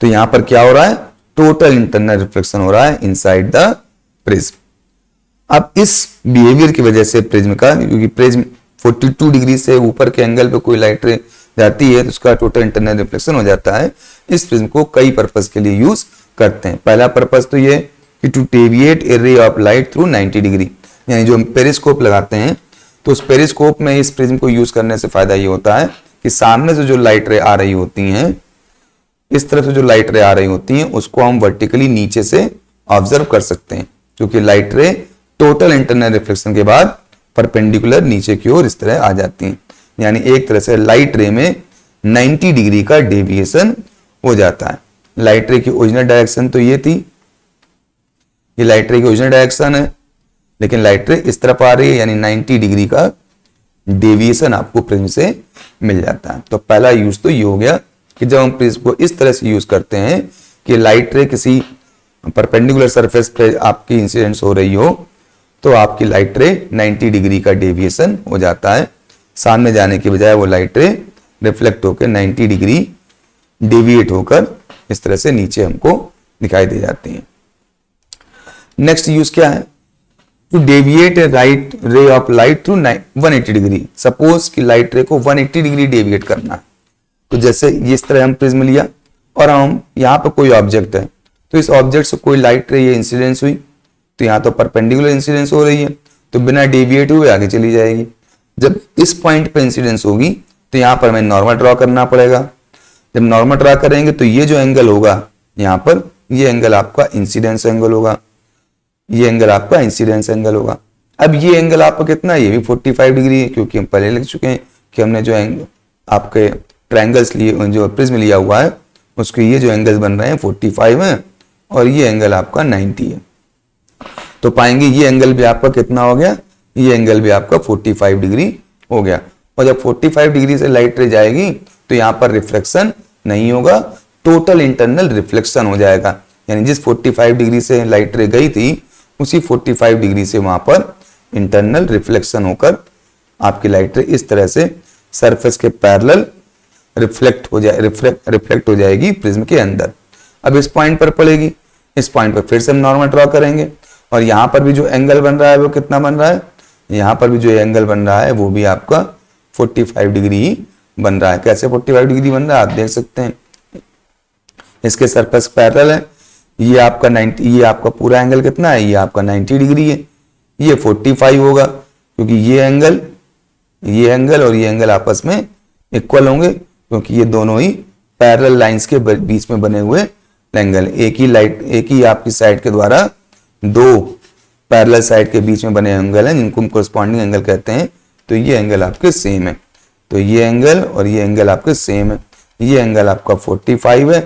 तो यहां पर क्या हो रहा है? टोटल इंटरनल रिफ्लेक्शन हो रहा है इनसाइड द प्रिज्म। अब इस बिहेवियर की वजह से प्रिज्म का, क्योंकि प्रिज्म 42 डिग्री से ऊपर के एंगल पे कोई लाइट रे जाती है तो उसका टोटल इंटरनल रिफ्लेक्शन हो जाता है। इस प्रिज्म को कई पर्पस के लिए यूज करते हैं। पहला पर्पस तो ये कि टू डेविएट ए रे ऑफ लाइट थ्रू 90 डिग्री, यानी जो हम पेरिस्कोप लगाते हैं तो उस पेरिस्कोप में इस प्रिज्म को यूज करने से फायदा ये होता है कि सामने से जो लाइट रे आ रही होती हैं, इस तरफ से जो लाइट रे आ रही होती हैं उसको हम वर्टिकली नीचे से ऑब्जर्व कर सकते हैं, क्योंकि लाइट रे टोटल इंटरनल रिफ्लेक्शन के बाद परपेंडिकुलर नीचे की ओर इस तरह आ जाती हैं। यानी एक तरह से लाइट रे में 90 डिग्री का डेविएशन हो जाता है। लाइट रे की ओरिजिनल डायरेक्शन तो ये थी, ये लाइट रे की ओरिजिनल डायरेक्शन है, लेकिन लाइट रे इस तरफ आ रही है, यानी 90 डिग्री का डेविएशन आपको प्रिज्म से मिल जाता है। तो पहला यूज तो ये हो गया कि जब हम प्रिज्म को इस तरह से यूज करते हैं कि लाइट रे किसी परपेंडिकुलर सरफेस पे आपकी इंसिडेंस हो रही हो तो आपकी लाइट रे 90 डिग्री का डेविएशन हो जाता है। सामने जाने की बजाय वो लाइट रे रिफ्लेक्ट होकर 90 डिग्री डेविएट होकर इस तरह से नीचे हमको दिखाई दे जाती है। नेक्स्ट यूज क्या है? To deviate a right ray of light through 180 degree. Suppose कि लाइट रे को 180 डिग्री डेविएट करना है, तो जैसे इस तरह हम प्रिज्म लिया और हम यहाँ पर कोई ऑब्जेक्ट है, तो इस ऑब्जेक्ट से कोई लाइट रे ये इंसिडेंस हुई तो यहाँ तो परपेंडिकुलर इंसिडेंस हो रही है, तो बिना डेविएट हुए आगे चली जाएगी। जब इस पॉइंट पे इंसिडेंस होगी तो यहाँ पर हमें नॉर्मल ड्रॉ करना पड़ेगा। जब नॉर्मल ड्रॉ करेंगे तो ये जो एंगल होगा यहाँ पर, ये एंगल आपका इंसिडेंस एंगल होगा, ये एंगल आपका इंसिडेंस एंगल होगा। अब ये एंगल आपका कितना है? ये भी 45 डिग्री है, क्योंकि हम पहले लिख चुके हैं कि हमने जो एंगल आपके ट्रायंगल्स लिए, जो प्रिज्म लिया हुआ है उसके ये जो एंगल्स बन रहे हैं 45 है और ये एंगल आपका 90 है। तो पाएंगे ये एंगल भी आपका कितना हो गया? ये एंगल भी आपका 45 डिग्री हो गया। और जब 45 डिग्री से लाइट रे जाएगी तो यहाँ पर रिफ्लेक्शन नहीं होगा, टोटल इंटरनल रिफ्लेक्शन हो जाएगा। यानी जिस 45 डिग्री से लाइट रे गई थी उसी 45 डिग्री से वहां पर इंटरनल रिफ्लेक्शन होकर आपकी लाइट रे इस तरह से सरफेस के पैरेलल रिफ्लेक्ट हो जाएगी प्रिज्म के अंदर। अब इस पॉइंट पर पड़ेगी, इस पॉइंट पर फिर से हम नॉर्मल ड्रॉ करेंगे और यहां पर भी जो एंगल बन रहा है वो कितना बन रहा है? यहां पर भी जो एंगल बन रहा है वो भी आपका 45 डिग्री ही बन रहा है। कैसे 45 डिग्री बन रहा है आप देख सकते हैं, इसके सरफेस पैरेलल है, ये आपका 90, ये आपका पूरा एंगल कितना है? ये आपका 90 डिग्री है, ये 45 होगा, क्योंकि ये एंगल और ये एंगल आपस में इक्वल होंगे, क्योंकि ये दोनों ही पैरेलल लाइंस के बीच में बने हुए एंगल। एक ही आपकी साइड के द्वारा दो पैरेलल साइड के बीच में बने एंगल हैं, जिनको हम कोरस्पॉन्डिंग एंगल कहते हैं। तो ये एंगल आपके सेम है, तो ये एंगल और ये एंगल आपके सेम है। ये एंगल आपका 45 है,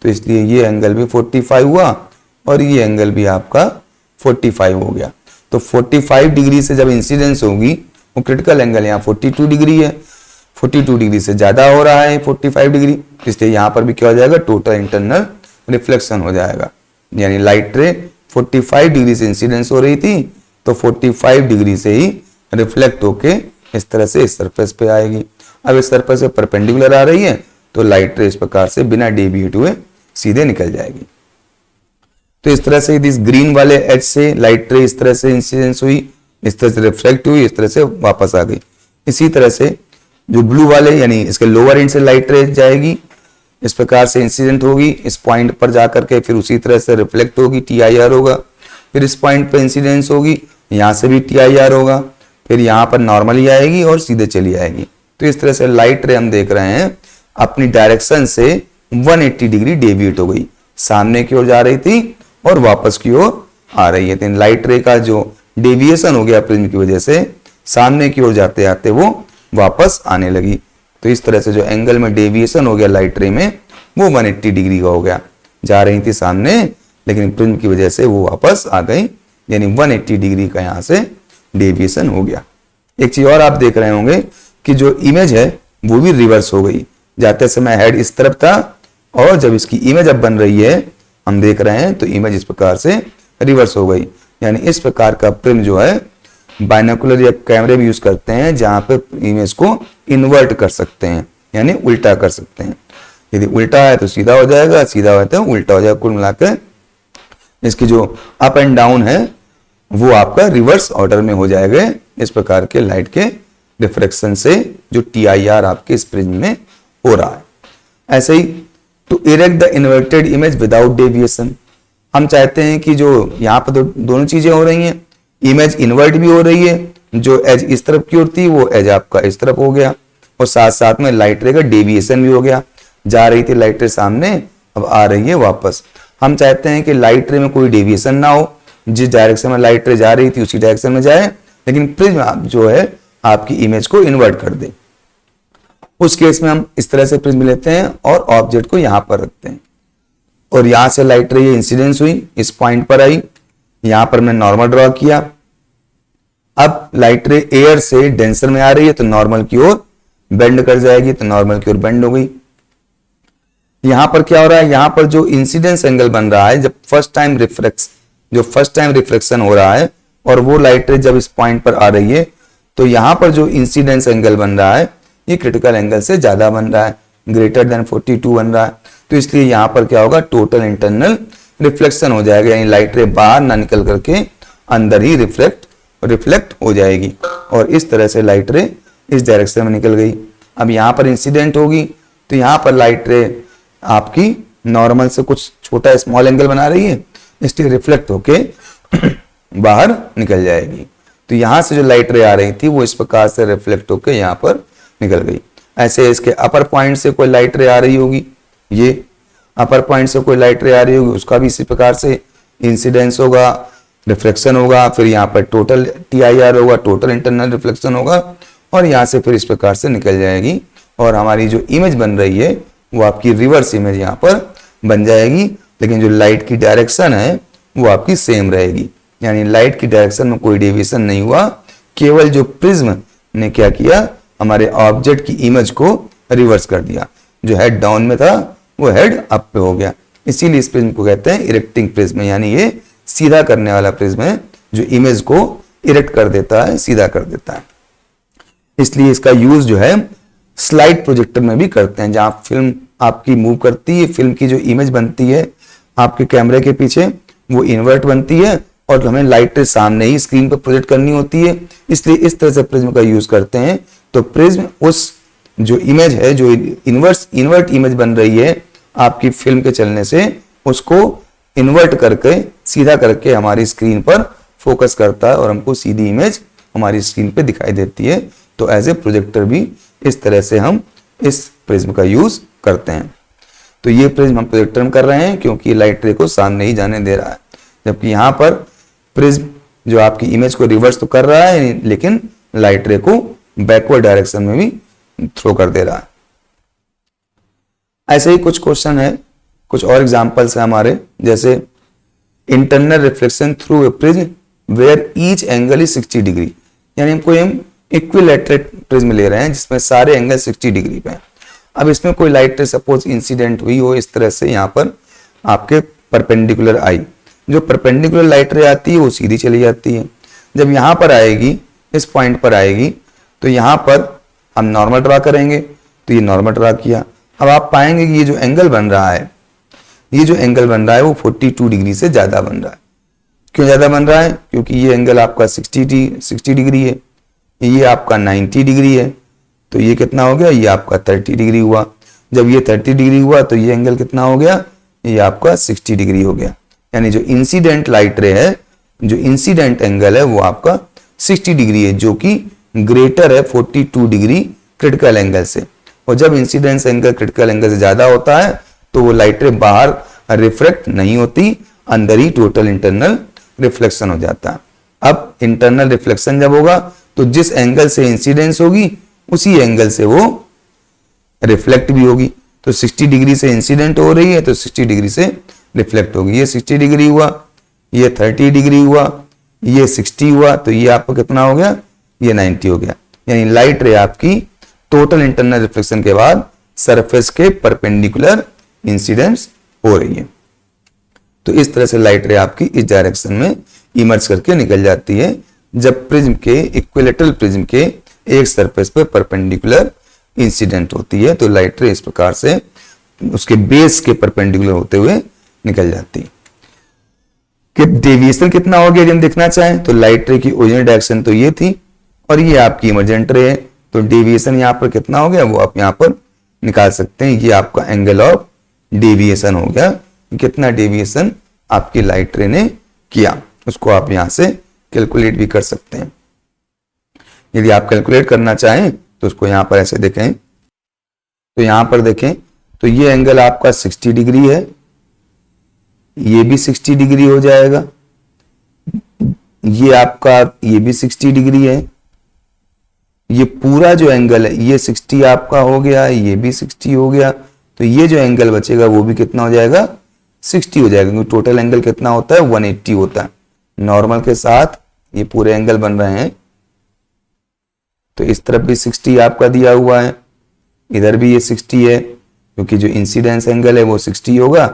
तो इसलिए ये एंगल भी 45 हुआ और ये एंगल भी आपका 45 हो गया। तो 45 डिग्री से जब इंसिडेंस होगी, वो क्रिटिकल एंगल यहाँ 42 डिग्री है, 42 डिग्री से ज्यादा हो रहा है 45 डिग्री, इसलिए यहाँ पर भी क्या हो जाएगा, टोटल इंटरनल रिफ्लेक्शन हो जाएगा। यानी लाइट रे 45 डिग्री से इंसिडेंस हो रही थी, तो 45 डिग्री से ही रिफ्लेक्ट होके इस तरह से इस सरफेस पे आएगी। अब इस सरफेस पे परपेंडिकुलर आ रही है, तो लाइट रे इस प्रकार से बिना डेविएट हुए सीधे निकल जाएगी। तो इस तरह से इस ग्रीन वाले एज से लाइट रे इस तरह से इंसिडेंस हुई, इस तरह से रिफ्लेक्ट हुई, इस तरह से वापस आ गई। इसी तरह से जो ब्लू वाले यानी इसके लोअर एंड से लाइट रे जाएगी, इस प्रकार से इंसिडेंट होगी इस पॉइंट पर जाकर के, फिर उसी तरह से रिफ्लेक्ट होगी, TIR होगा, फिर इस पॉइंट पर इंसिडेंस होगी, यहाँ से भी TIR होगा, फिर यहाँ पर नॉर्मली आएगी और सीधे चली आएगी। तो इस तरह से लाइट रे हम देख रहे हैं अपनी डायरेक्शन से 180 डिग्री डेविएट हो गई, सामने की ओर जा रही थी और वापस की ओर आ रही है। तो लाइट रे का जो डेविएशन हो गया प्रिज्म की वजह से, सामने की ओर जाते आते वो वापस आने लगी। तो इस तरह से जो एंगल में डेविएशन हो गया लाइट रे में, वो 180 डिग्री का हो गया। जा रही थी सामने, लेकिन प्रिज्म की वजह से वो वापस आ गई, यानी 180 डिग्री का यहाँ से डेविएशन हो गया। एक चीज और आप देख रहे होंगे कि जो इमेज है वो भी रिवर्स हो गई। जाते समय हेड इस तरफ था, और जब इसकी इमेज अब बन रही है हम देख रहे हैं, तो इमेज इस प्रकार से रिवर्स हो गई। यानी इस प्रकार का प्रिज्म जो है बाइनोकुलर या कैमरे भी यूज करते हैं, जहां पे इमेज को इन्वर्ट कर सकते हैं, यानी उल्टा कर सकते हैं। यदि उल्टा है तो सीधा हो जाएगा, सीधा है तो उल्टा हो जाएगा। कुल मिलाकर इसकी जो अप एंड डाउन है वो आपका रिवर्स ऑर्डर में हो जाएगा, इस प्रकार के लाइट के रिफ्रैक्शन से जो TIR आपके इस प्रिज्म में हो रहा है। ऐसे ही to erect the inverted image without deviation, हम चाहते हैं कि जो यहाँ पर दोनों चीजें हो रही हैं, इमेज इन्वर्ट भी हो रही है, जो एज इस तरफ की ओर थी वो एज आपका इस तरफ हो गया, और साथ साथ में लाइट रे का डेविएशन भी हो गया। जा रही थी लाइट रे सामने, अब आ रही है वापस। हम चाहते हैं कि लाइट रे में कोई डेविएशन ना हो, जिस डायरेक्शन में लाइट रे जा रही थी उसी डायरेक्शन में जाए, लेकिन प्रिज्म जो है आपकी इमेज को इन्वर्ट कर दे। उस केस में हम इस तरह से प्रिज्म लेते हैं और ऑब्जेक्ट को यहां पर रखते हैं, और यहां से लाइट रे इंसिडेंस हुई, इस पॉइंट पर आई, यहां पर मैं नॉर्मल ड्रॉ किया। अब लाइट रे एयर से डेंसर में आ रही है, तो नॉर्मल की ओर बेंड कर जाएगी, तो नॉर्मल की ओर बेंड हो गई। यहां पर क्या हो रहा है, यहां पर जो इंसिडेंस एंगल बन रहा है, जब फर्स्ट टाइम रिफ्लेक्शन हो रहा है, और वो लाइट रे जब इस पॉइंट पर आ रही है, तो यहां पर जो इंसिडेंस एंगल बन रहा है ये क्रिटिकल एंगल से ज्यादा बन रहा है, ग्रेटर देन 42 बन रहा है। तो इसलिए यहां पर क्या होगा, टोटल इंटरनल रिफ्लेक्शन हो जाएगा, यानी लाइट रे बाहर ना निकल करके अंदर ही रिफ्लेक्ट हो जाएगी, और इस तरह से लाइट रे इस डायरेक्शन में निकल गई। अब यहां पर इंसिडेंट होगी, तो यहां पर लाइट रे आपकी नॉर्मल से कुछ छोटा स्मॉल एंगल बना रही है, इसलिए रिफ्लेक्ट होके बाहर निकल जाएगी। तो यहां से जो लाइट रे आ रही थी वो इस प्रकार से रिफ्लेक्ट होके यहां पर निकल गई। ऐसे इसके अपर पॉइंट से कोई लाइट रे आ रही होगी, ये अपर पॉइंट से कोई लाइट रे आ रही होगी, उसका भी इसी प्रकार से इंसिडेंस होगा, रिफ्लेक्शन होगा, फिर यहाँ पर टोटल TIR होगा, टोटल इंटरनल रिफ्लेक्शन होगा, और यहाँ से फिर इस प्रकार से निकल जाएगी, और हमारी जो इमेज बन रही है वो आपकी रिवर्स इमेज यहाँ पर बन जाएगी, लेकिन जो लाइट की डायरेक्शन है वो आपकी सेम रहेगी। यानी लाइट की डायरेक्शन में कोई डेविएशन नहीं हुआ, केवल जो प्रिज्म ने क्या किया, हमारे ऑब्जेक्ट की इमेज को रिवर्स कर दिया। जो हेड डाउन में था वो हेड अप पे हो गया, इसीलिए इस प्रिज्म को कहते हैं इरेक्टिंग प्रिज्म, यानी ये सीधा करने वाला प्रिज्म है, जो इमेज को इरेक्ट कर देता है, सीधा कर देता है। इसलिए इसका यूज जो है स्लाइड प्रोजेक्टर में भी करते हैं, जहां फिल्म आपकी मूव करती है, फिल्म की जो इमेज बनती है आपके कैमरे के पीछे वो इन्वर्ट बनती है, और हमें लाइट रे सामने ही स्क्रीन पर प्रोजेक्ट करनी होती है, इसलिए इस तरह से प्रिज्म का यूज करते हैं। तो प्रिज्म उस जो इमेज है, जो इन्वर्ट इमेज बन रही है आपकी फिल्म के चलने से, उसको इन्वर्ट करके सीधा करके हमारी स्क्रीन पर फोकस करता है और हमको सीधी इमेज हमारी स्क्रीन पे दिखाई देती है। तो एज ए प्रोजेक्टर भी इस तरह से हम इस प्रिज्म का यूज करते हैं। तो ये प्रिज्म हम प्रोजेक्टर में कर रहे हैं क्योंकि लाइट रे को सामने ही जाने दे रहा है, जबकि यहाँ पर प्रिज्म जो आपकी इमेज को रिवर्स तो कर रहा है लेकिन लाइट रे को बैकवर्ड डायरेक्शन में भी थ्रो कर दे रहा है। ऐसे ही कुछ क्वेश्चन है, कुछ और एग्जांपल्स है हमारे, जैसे internal reflection through a prism where each angle is 60 degree, यानी हम इक्विलैटरल प्रिज्म ले रहे हैं जिसमें सारे एंगल 60 डिग्री पे हैं। अब इसमें कोई लाइट रे सपोज इंसिडेंट हुई हो इस तरह से, यहाँ पर आपके परपेंडिकुलर आई, जो परपेंडिकुलर लाइट रे आती है वो सीधी चली जाती है। जब यहाँ पर आएगी, इस पॉइंट पर आएगी, तो यहाँ पर हम नॉर्मल ड्रा करेंगे, तो ये नॉर्मल ड्रा किया। अब आप पाएंगे कि ये जो एंगल बन रहा है, ये जो एंगल बन रहा है वो 42 डिग्री से ज्यादा बन रहा है। क्यों ज्यादा बन रहा है? क्योंकि ये एंगल आपका 60 डिग्री है, ये आपका 90 डिग्री है, तो ये कितना हो गया? ये आपका 30 डिग्री हुआ। जब ये 30 डिग्री हुआ तो ये एंगल कितना हो गया? ये आपका 60 डिग्री हो गया। यानी जो इंसिडेंट लाइट रे है, जो इंसिडेंट एंगल है वो आपका 60 डिग्री है, जो कि ग्रेटर है 42 डिग्री क्रिटिकल एंगल से। और जब इंसिडेंस एंगल क्रिटिकल एंगल से ज्यादा होता है तो वो लाइट रे बाहर रिफ्लेक्ट नहीं होती, अंदर ही टोटल इंटरनल रिफ्लेक्शन हो जाता है। अब इंटरनल रिफ्लेक्शन जब होगा तो जिस एंगल से इंसिडेंस होगी उसी एंगल से वो रिफ्लेक्ट भी होगी। तो 60 डिग्री से इंसिडेंट हो रही है तो 60 डिग्री से रिफ्लेक्ट होगी। ये 60 डिग्री हुआ, ये 30 डिग्री हुआ, ये 60 हुआ, तो ये आपका कितना हो गया? ये 90 हो गया। यानी लाइट रे आपकी टोटल इंटरनल रिफ्लेक्शन के बाद सरफेस के परपेंडिकुलर इंसिडेंस हो रही है। तो इस तरह से लाइट रे आपकी इस डायरेक्शन में इमर्ज करके निकल जाती है जब प्रिज्म के इक्विलैटरल प्रिज्म के एक सरफेस पर परपेंडिकुलर इंसिडेंट होती है। तो लाइट रे इस प्रकार से उसके बेस के परपेंडिकुलर होते हुए निकल जाती है। कि डेविएशन कितना हो गया, हम देखना चाहें तो लाइट रे की ओरिजिनल डायरेक्शन तो ये थी और ये आपकी इमर्जेंट रे है, तो डेविएशन यहाँ पर कितना हो गया वो आप यहाँ पर निकाल सकते हैं। ये आपका एंगल ऑफ डेविएशन हो गया। कितना डेविएशन आपकी लाइट रे ने किया उसको आप यहां से कैलकुलेट भी कर सकते हैं। यदि आप कैलकुलेट करना चाहें तो उसको यहां पर ऐसे देखें, तो यहां पर देखें तो ये एंगल आपका 60 डिग्री है, ये भी 60 डिग्री हो जाएगा, ये आपका ये भी 60 डिग्री है, ये पूरा जो एंगल है ये 60 आपका हो गया, ये भी 60 हो गया, तो ये जो एंगल बचेगा वो भी कितना हो जाएगा? 60 हो जाएगा, क्योंकि टोटल एंगल कितना होता है? 180 होता है। नॉर्मल के साथ ये पूरे एंगल बन रहे हैं, तो इस तरफ भी 60 आपका दिया हुआ है, इधर भी ये 60 है, क्योंकि जो इंसिडेंस एंगल है वो 60 होगा,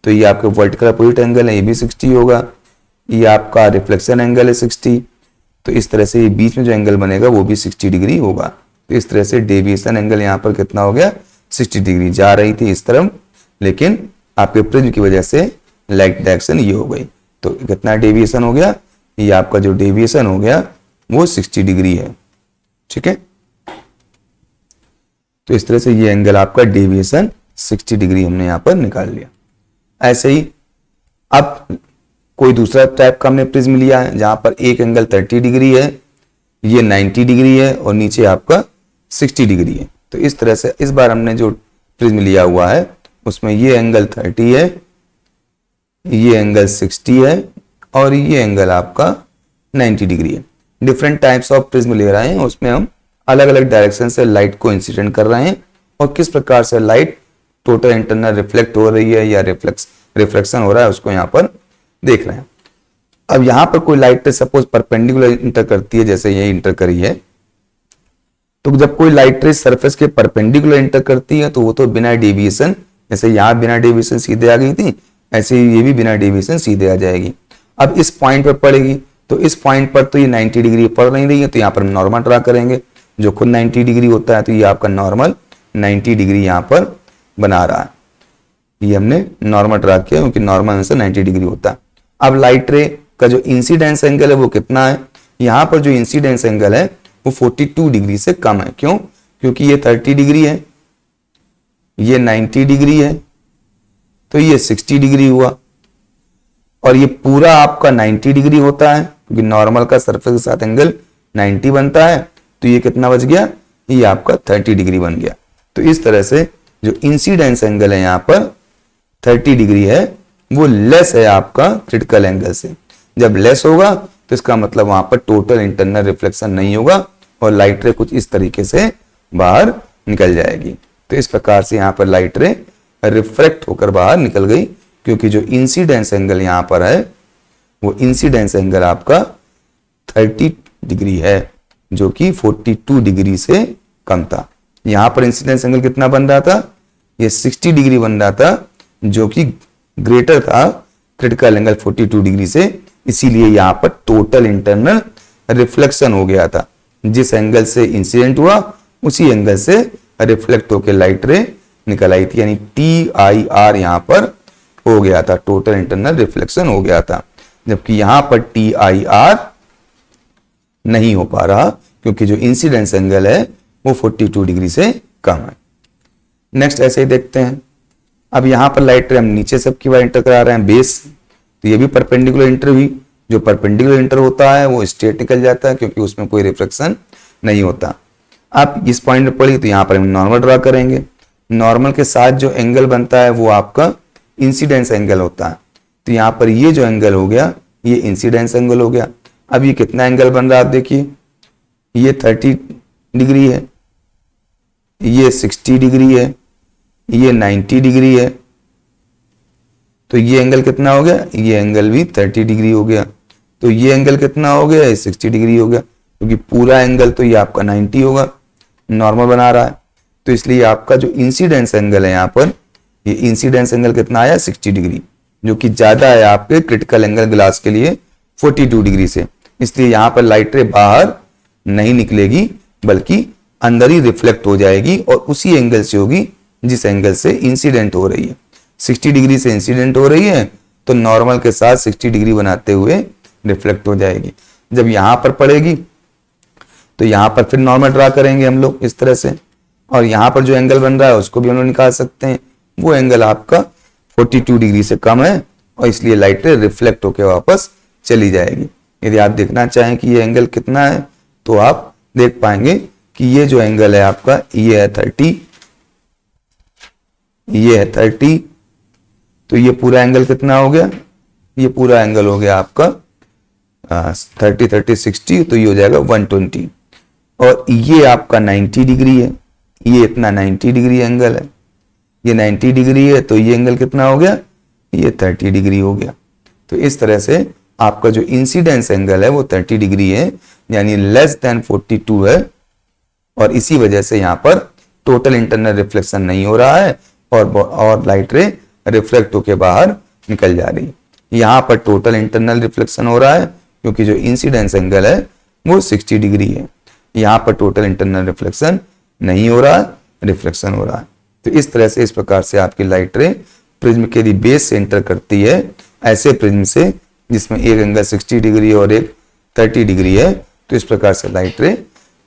तो ये आपका वर्टिकल अपोजिट एंगल है, ये भी 60 होगा, ये आपका रिफ्लेक्शन एंगल है 60, तो इस तरह से ये बीच में जो एंगल बनेगा वो भी 60 डिग्री होगा। तो इस तरह से डेविएशन एंगल यहाँ पर कितना हो गया? 60 डिग्री जा रही थी इस तरफ, लेकिन आपके प्रिज्म की वजह से लाइट डायरेक्शन ये हो गई, तो कितना डेविएशन हो गया? ये आपका जो डेविएशन हो गया वो 60 डिग्री है। ठीक है, तो इस तरह से ये एंगल आपका डेविएशन 60 डिग्री हमने यहां पर निकाल लिया। ऐसे ही अब कोई दूसरा टाइप का हमने प्रिज्म लिया है जहां पर एक एंगल 30 डिग्री है, ये 90 डिग्री है और नीचे आपका 60 डिग्री है। तो इस तरह से इस बार हमने जो प्रिज्म लिया हुआ है उसमें ये एंगल 30 है, ये एंगल 60 है और ये एंगल आपका 90 डिग्री है। डिफरेंट टाइप्स ऑफ प्रिज्म ले रहे हैं, उसमें हम अलग अलग डायरेक्शन से लाइट को इंसिडेंट कर रहे हैं और किस प्रकार से लाइट टोटल इंटरनल रिफ्लेक्ट हो रही है या रिफ्लेक्शन हो रहा है उसको यहाँ पर देख रहे हैं। अब यहाँ पर कोई लाइट सपोज परपेंडिकुलर इंटर करती है, जैसे ये इंटर करी है, तो जब कोई लाइट रे सरफेस के परपेंडिकुलर इंटर करती है तो वो तो बिना डेविएशन, जैसे यहाँ बिना डेविएशन सीधे आ गई थी, ऐसे ही ये भी बिना डेविएशन सीधे आ जाएगी। अब इस पॉइंट पर पड़ेगी, तो इस पॉइंट पर तो ये 90 डिग्री पड़ नहीं रही है, तो यहाँ पर हम नॉर्मल ड्रा करेंगे जो खुद 90 डिग्री होता है, तो ये आपका नॉर्मल 90 डिग्री यहाँ पर बना रहा है। ये हमने नॉर्मल ड्रा किया क्योंकि नॉर्मल आंसर 90 डिग्री होता है। अब लाइट रे का जो इंसिडेंस एंगल है वो कितना है? यहाँ पर जो इंसिडेंस एंगल है वो 42 डिग्री से कम है। क्यों? क्योंकि ये 30 डिग्री है, ये 90 डिग्री है, तो ये 60 डिग्री हुआ और ये पूरा आपका 90 डिग्री होता है क्योंकि नॉर्मल का सरफेस के साथ एंगल 90 बनता है, तो ये कितना बच गया, ये आपका 30 डिग्री बन गया। तो इस तरह से जो इंसिडेंस एंगल है यहाँ पर 30 डिग्री है, वो लेस है आपका क्रिटिकल एंगल से। जब लेस होगा तो इसका मतलब वहां पर टोटल इंटरनल रिफ्लेक्शन नहीं होगा और लाइट रे कुछ इस तरीके से बाहर निकल जाएगी। तो इस प्रकार से यहाँ पर लाइट रे रिफ्रैक्ट होकर बाहर निकल गई, क्योंकि जो इंसिडेंस एंगल यहाँ पर है वो इंसिडेंस एंगल आपका 30 डिग्री है, जो कि 42 डिग्री से कम था। यहाँ पर इंसिडेंस एंगल कितना बन रहा था, ये 60 डिग्री बन रहा था, जो कि ग्रेटर था क्रिटिकल एंगल 42 डिग्री से। इसीलिए यहाँ पर टोटल इंटरनल रिफ्लेक्शन हो गया था। जिस एंगल से इंसिडेंट हुआ उसी एंगल से रिफ्लेक्ट होकर लाइट रे निकल आई थी, यानी TIR यहाँ पर हो गया था, टोटल इंटरनल रिफ्लेक्शन हो गया था। जबकि यहां पर TIR नहीं हो पा रहा, क्योंकि जो इंसिडेंस एंगल है वो 42 डिग्री से कम है। नेक्स्ट ऐसे ही देखते हैं। अब यहां पर लाइट रे हम नीचे सबकी बार इंटर करा रहे हैं बेस, तो ये भी परपेंडिकुलर इंटर हुई। जो परपेंडिकुलर इंटर होता है वो स्ट्रेट निकल जाता है, क्योंकि उसमें कोई रिफ्लेक्शन नहीं होता। आप इस पॉइंट पर पड़ी तो यहां पर हम नॉर्मल ड्रा करेंगे। नॉर्मल के साथ जो एंगल बनता है वो आपका इंसिडेंस एंगल होता है। तो यहां पर ये जो एंगल हो गया ये इंसिडेंस एंगल हो गया। अब ये कितना एंगल बन रहा है आप देखिए, ये 30 डिग्री है, ये 60 डिग्री है, ये 90 डिग्री है। तो ये एंगल कितना हो गया, ये एंगल भी 30 डिग्री हो गया। तो ये एंगल कितना हो गया, ये 60 डिग्री हो गया, क्योंकि पूरा एंगल तो ये आपका 90 होगा, नॉर्मल बना रहा है। तो इसलिए आपका जो इंसिडेंस एंगल है यहाँ पर, ये इंसिडेंस एंगल कितना आया 60 डिग्री, जो कि ज्यादा है आपके क्रिटिकल एंगल ग्लास के लिए 42 डिग्री से। इसलिए यहाँ पर लाइट रे बाहर नहीं निकलेगी, बल्कि अंदर ही रिफ्लेक्ट हो जाएगी और उसी एंगल से होगी जिस एंगल से इंसिडेंट हो रही है। 60 डिग्री से इंसिडेंट हो रही है तो नॉर्मल के साथ 60 डिग्री बनाते हुए रिफ्लेक्ट हो जाएगी। जब यहां पर पड़ेगी तो यहां पर फिर नॉर्मल ड्रा करेंगे हम लोग इस तरह से, और यहां पर जो एंगल बन रहा है उसको भी हम लोग निकाल सकते हैं। वो एंगल आपका 42 डिग्री से कम है और इसलिए लाइट रे रिफ्लेक्ट होकर वापस चली जाएगी। यदि आप देखना चाहें कि ये एंगल कितना है तो आप देख पाएंगे कि ये जो एंगल है आपका ये है 30, ये है 30। तो ये पूरा एंगल कितना हो गया, ये पूरा एंगल हो गया आपका 30 30 60, तो ये हो जाएगा 120। और ये आपका 90 डिग्री है, ये इतना 90 डिग्री एंगल है, ये 90 डिग्री है, तो ये एंगल कितना हो गया, ये 30 डिग्री हो गया। तो इस तरह से आपका जो इंसिडेंस एंगल है वो 30 डिग्री है, यानी लेस देन 42 है, और इसी वजह से यहाँ पर टोटल इंटरनल रिफ्लेक्शन नहीं हो रहा है और लाइट रे रिफ्लेक्ट होके बाहर निकल जा रही है। यहाँ पर टोटल इंटरनल रिफ्लेक्शन हो रहा है क्योंकि जो इंसिडेंस एंगल है वो 60 डिग्री है। यहाँ पर टोटल इंटरनल रिफ्लेक्शन नहीं हो रहा, रिफ्लेक्शन हो रहा है। तो इस तरह से इस प्रकार से आपकी लाइट रे प्रिज्म के यदि बेस से एंटर करती है ऐसे प्रिज्म से जिसमें एक एंगल 60 डिग्री और एक 30 डिग्री है, तो इस प्रकार से लाइट रे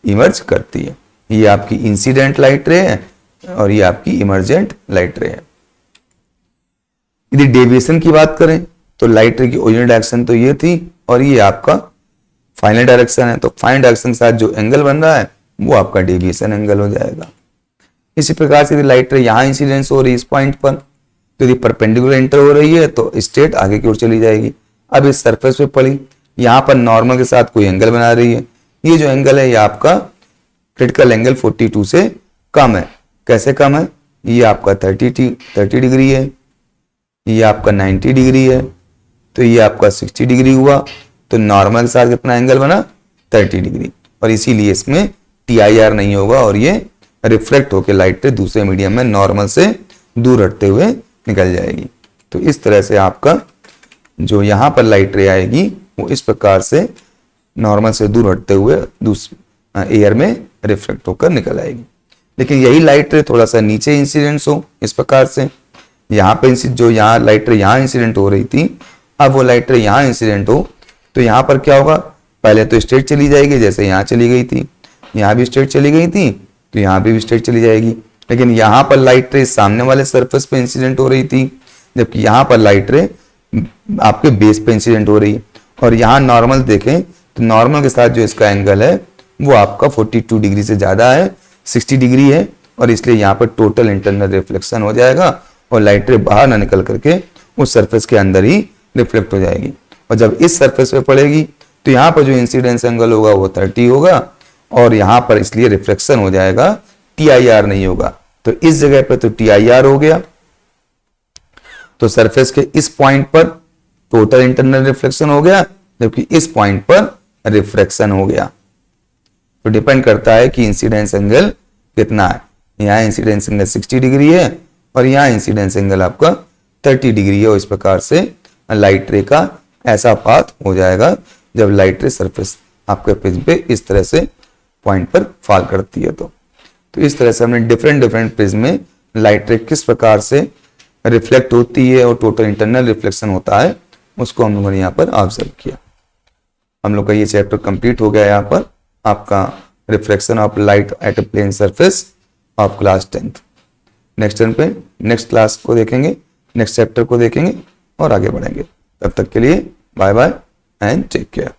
इमर्ज करती है। ये आपकी इंसिडेंट लाइट रे है और ये आपकी इमर्जेंट लाइट रे है। यदि डेविएशन की बात करें तो लाइट रे की ओरिजिनल डायरेक्शन तो ये थी और ये आपका फाइनल डायरेक्शन है। तो फाइनल डायरेक्शन के साथ जो एंगल बन रहा है वो आपका डेविएशन एंगल हो जाएगा। इसी प्रकार से यदि लाइट रे यहाँ इंसिडेंस हो रही है इस पॉइंट पर, तो यदि परपेंडिकुलर एंटर हो रही है तो स्ट्रेट आगे की ओर चली जाएगी। अब इस सरफेस पे पड़ी, यहाँ पर नॉर्मल के साथ कोई एंगल बना रही है। ये जो एंगल है ये आपका क्रिटिकल एंगल 42 से कम है। कैसे कम है, ये आपका 30 डिग्री है, ये आपका 90 डिग्री है, तो ये आपका 60 डिग्री हुआ। तो नॉर्मल के साथ कितना एंगल बना 30 डिग्री, और इसीलिए इसमें TIR नहीं होगा और ये रिफ्लेक्ट होकर लाइट दूसरे मीडियम में नॉर्मल से दूर हटते हुए निकल जाएगी। तो इस तरह से आपका जो यहाँ पर लाइट रे आएगी वो इस प्रकार से नॉर्मल से दूर हटते हुए दूसरे एयर में रिफ्लेक्ट होकर निकल आएगी। लेकिन यही लाइट रे थोड़ा सा नीचे इंसिडेंस हो इस प्रकार से, यहाँ पे जो यहाँ लाइट रे यहाँ इंसिडेंट हो रही थी, अब वो लाइट रे यहाँ इंसिडेंट हो तो यहाँ पर क्या होगा, पहले तो स्ट्रेट चली जाएगी जैसे यहाँ चली गई थी, यहाँ भी स्ट्रेट चली गई थी तो यहाँ भी स्ट्रेट चली जाएगी। लेकिन यहाँ पर लाइट रे सामने वाले सरफेस पे इंसिडेंट हो रही थी, जबकि यहाँ पर लाइट रे आपके बेस पे इंसिडेंट हो रही है। और यहाँ नॉर्मल देखें तो नॉर्मल के साथ जो इसका एंगल है वो आपका 42 डिग्री से ज़्यादा है, 60 डिग्री है, और इसलिए यहाँ पर टोटल इंटरनल रिफ्लेक्शन हो जाएगा और लाइट रे बाहर ना निकल करके उस सरफेस के अंदर ही रिफ्लेक्ट हो जाएगी। और जब इस सरफेस पे पड़ेगी तो यहाँ पर जो इंसिडेंस एंगल होगा वो 30 होगा, और यहाँ पर इसलिए रिफ्लेक्शन हो जाएगा, TIR नहीं होगा। तो इस जगह पे तो TIR हो गया, तो सरफेस के इस पॉइंट पर टोटल इंटरनल रिफ्लेक्शन हो गया, जबकि इस पॉइंट पर रिफ्रैक्शन हो गया। तो डिपेंड करता है कि इंसिडेंस एंगल कितना है। यहाँ इंसिडेंस एंगल 60 डिग्री है और यहाँ इंसिडेंस एंगल आपका 30 डिग्री है, और इस प्रकार से लाइट रे का ऐसा पाथ हो जाएगा जब लाइट रे सरफेस आपके पेज पे इस तरह से पॉइंट पर फॉल करती है। तो इस तरह से हमने डिफरेंट प्रिज्म में लाइट रे किस प्रकार से रिफ्लेक्ट होती है और टोटल इंटरनल रिफ्लेक्शन होता है उसको हम लोगों ने यहाँ पर ऑब्जर्व किया। हम लोग का ये चैप्टर कंप्लीट हो गया यहाँ पर आपका reflection of light at a plane surface of class 10th। Next class को देखेंगे, नेक्स्ट चैप्टर को देखेंगे और आगे बढ़ेंगे। तब तक के लिए bye bye and take care.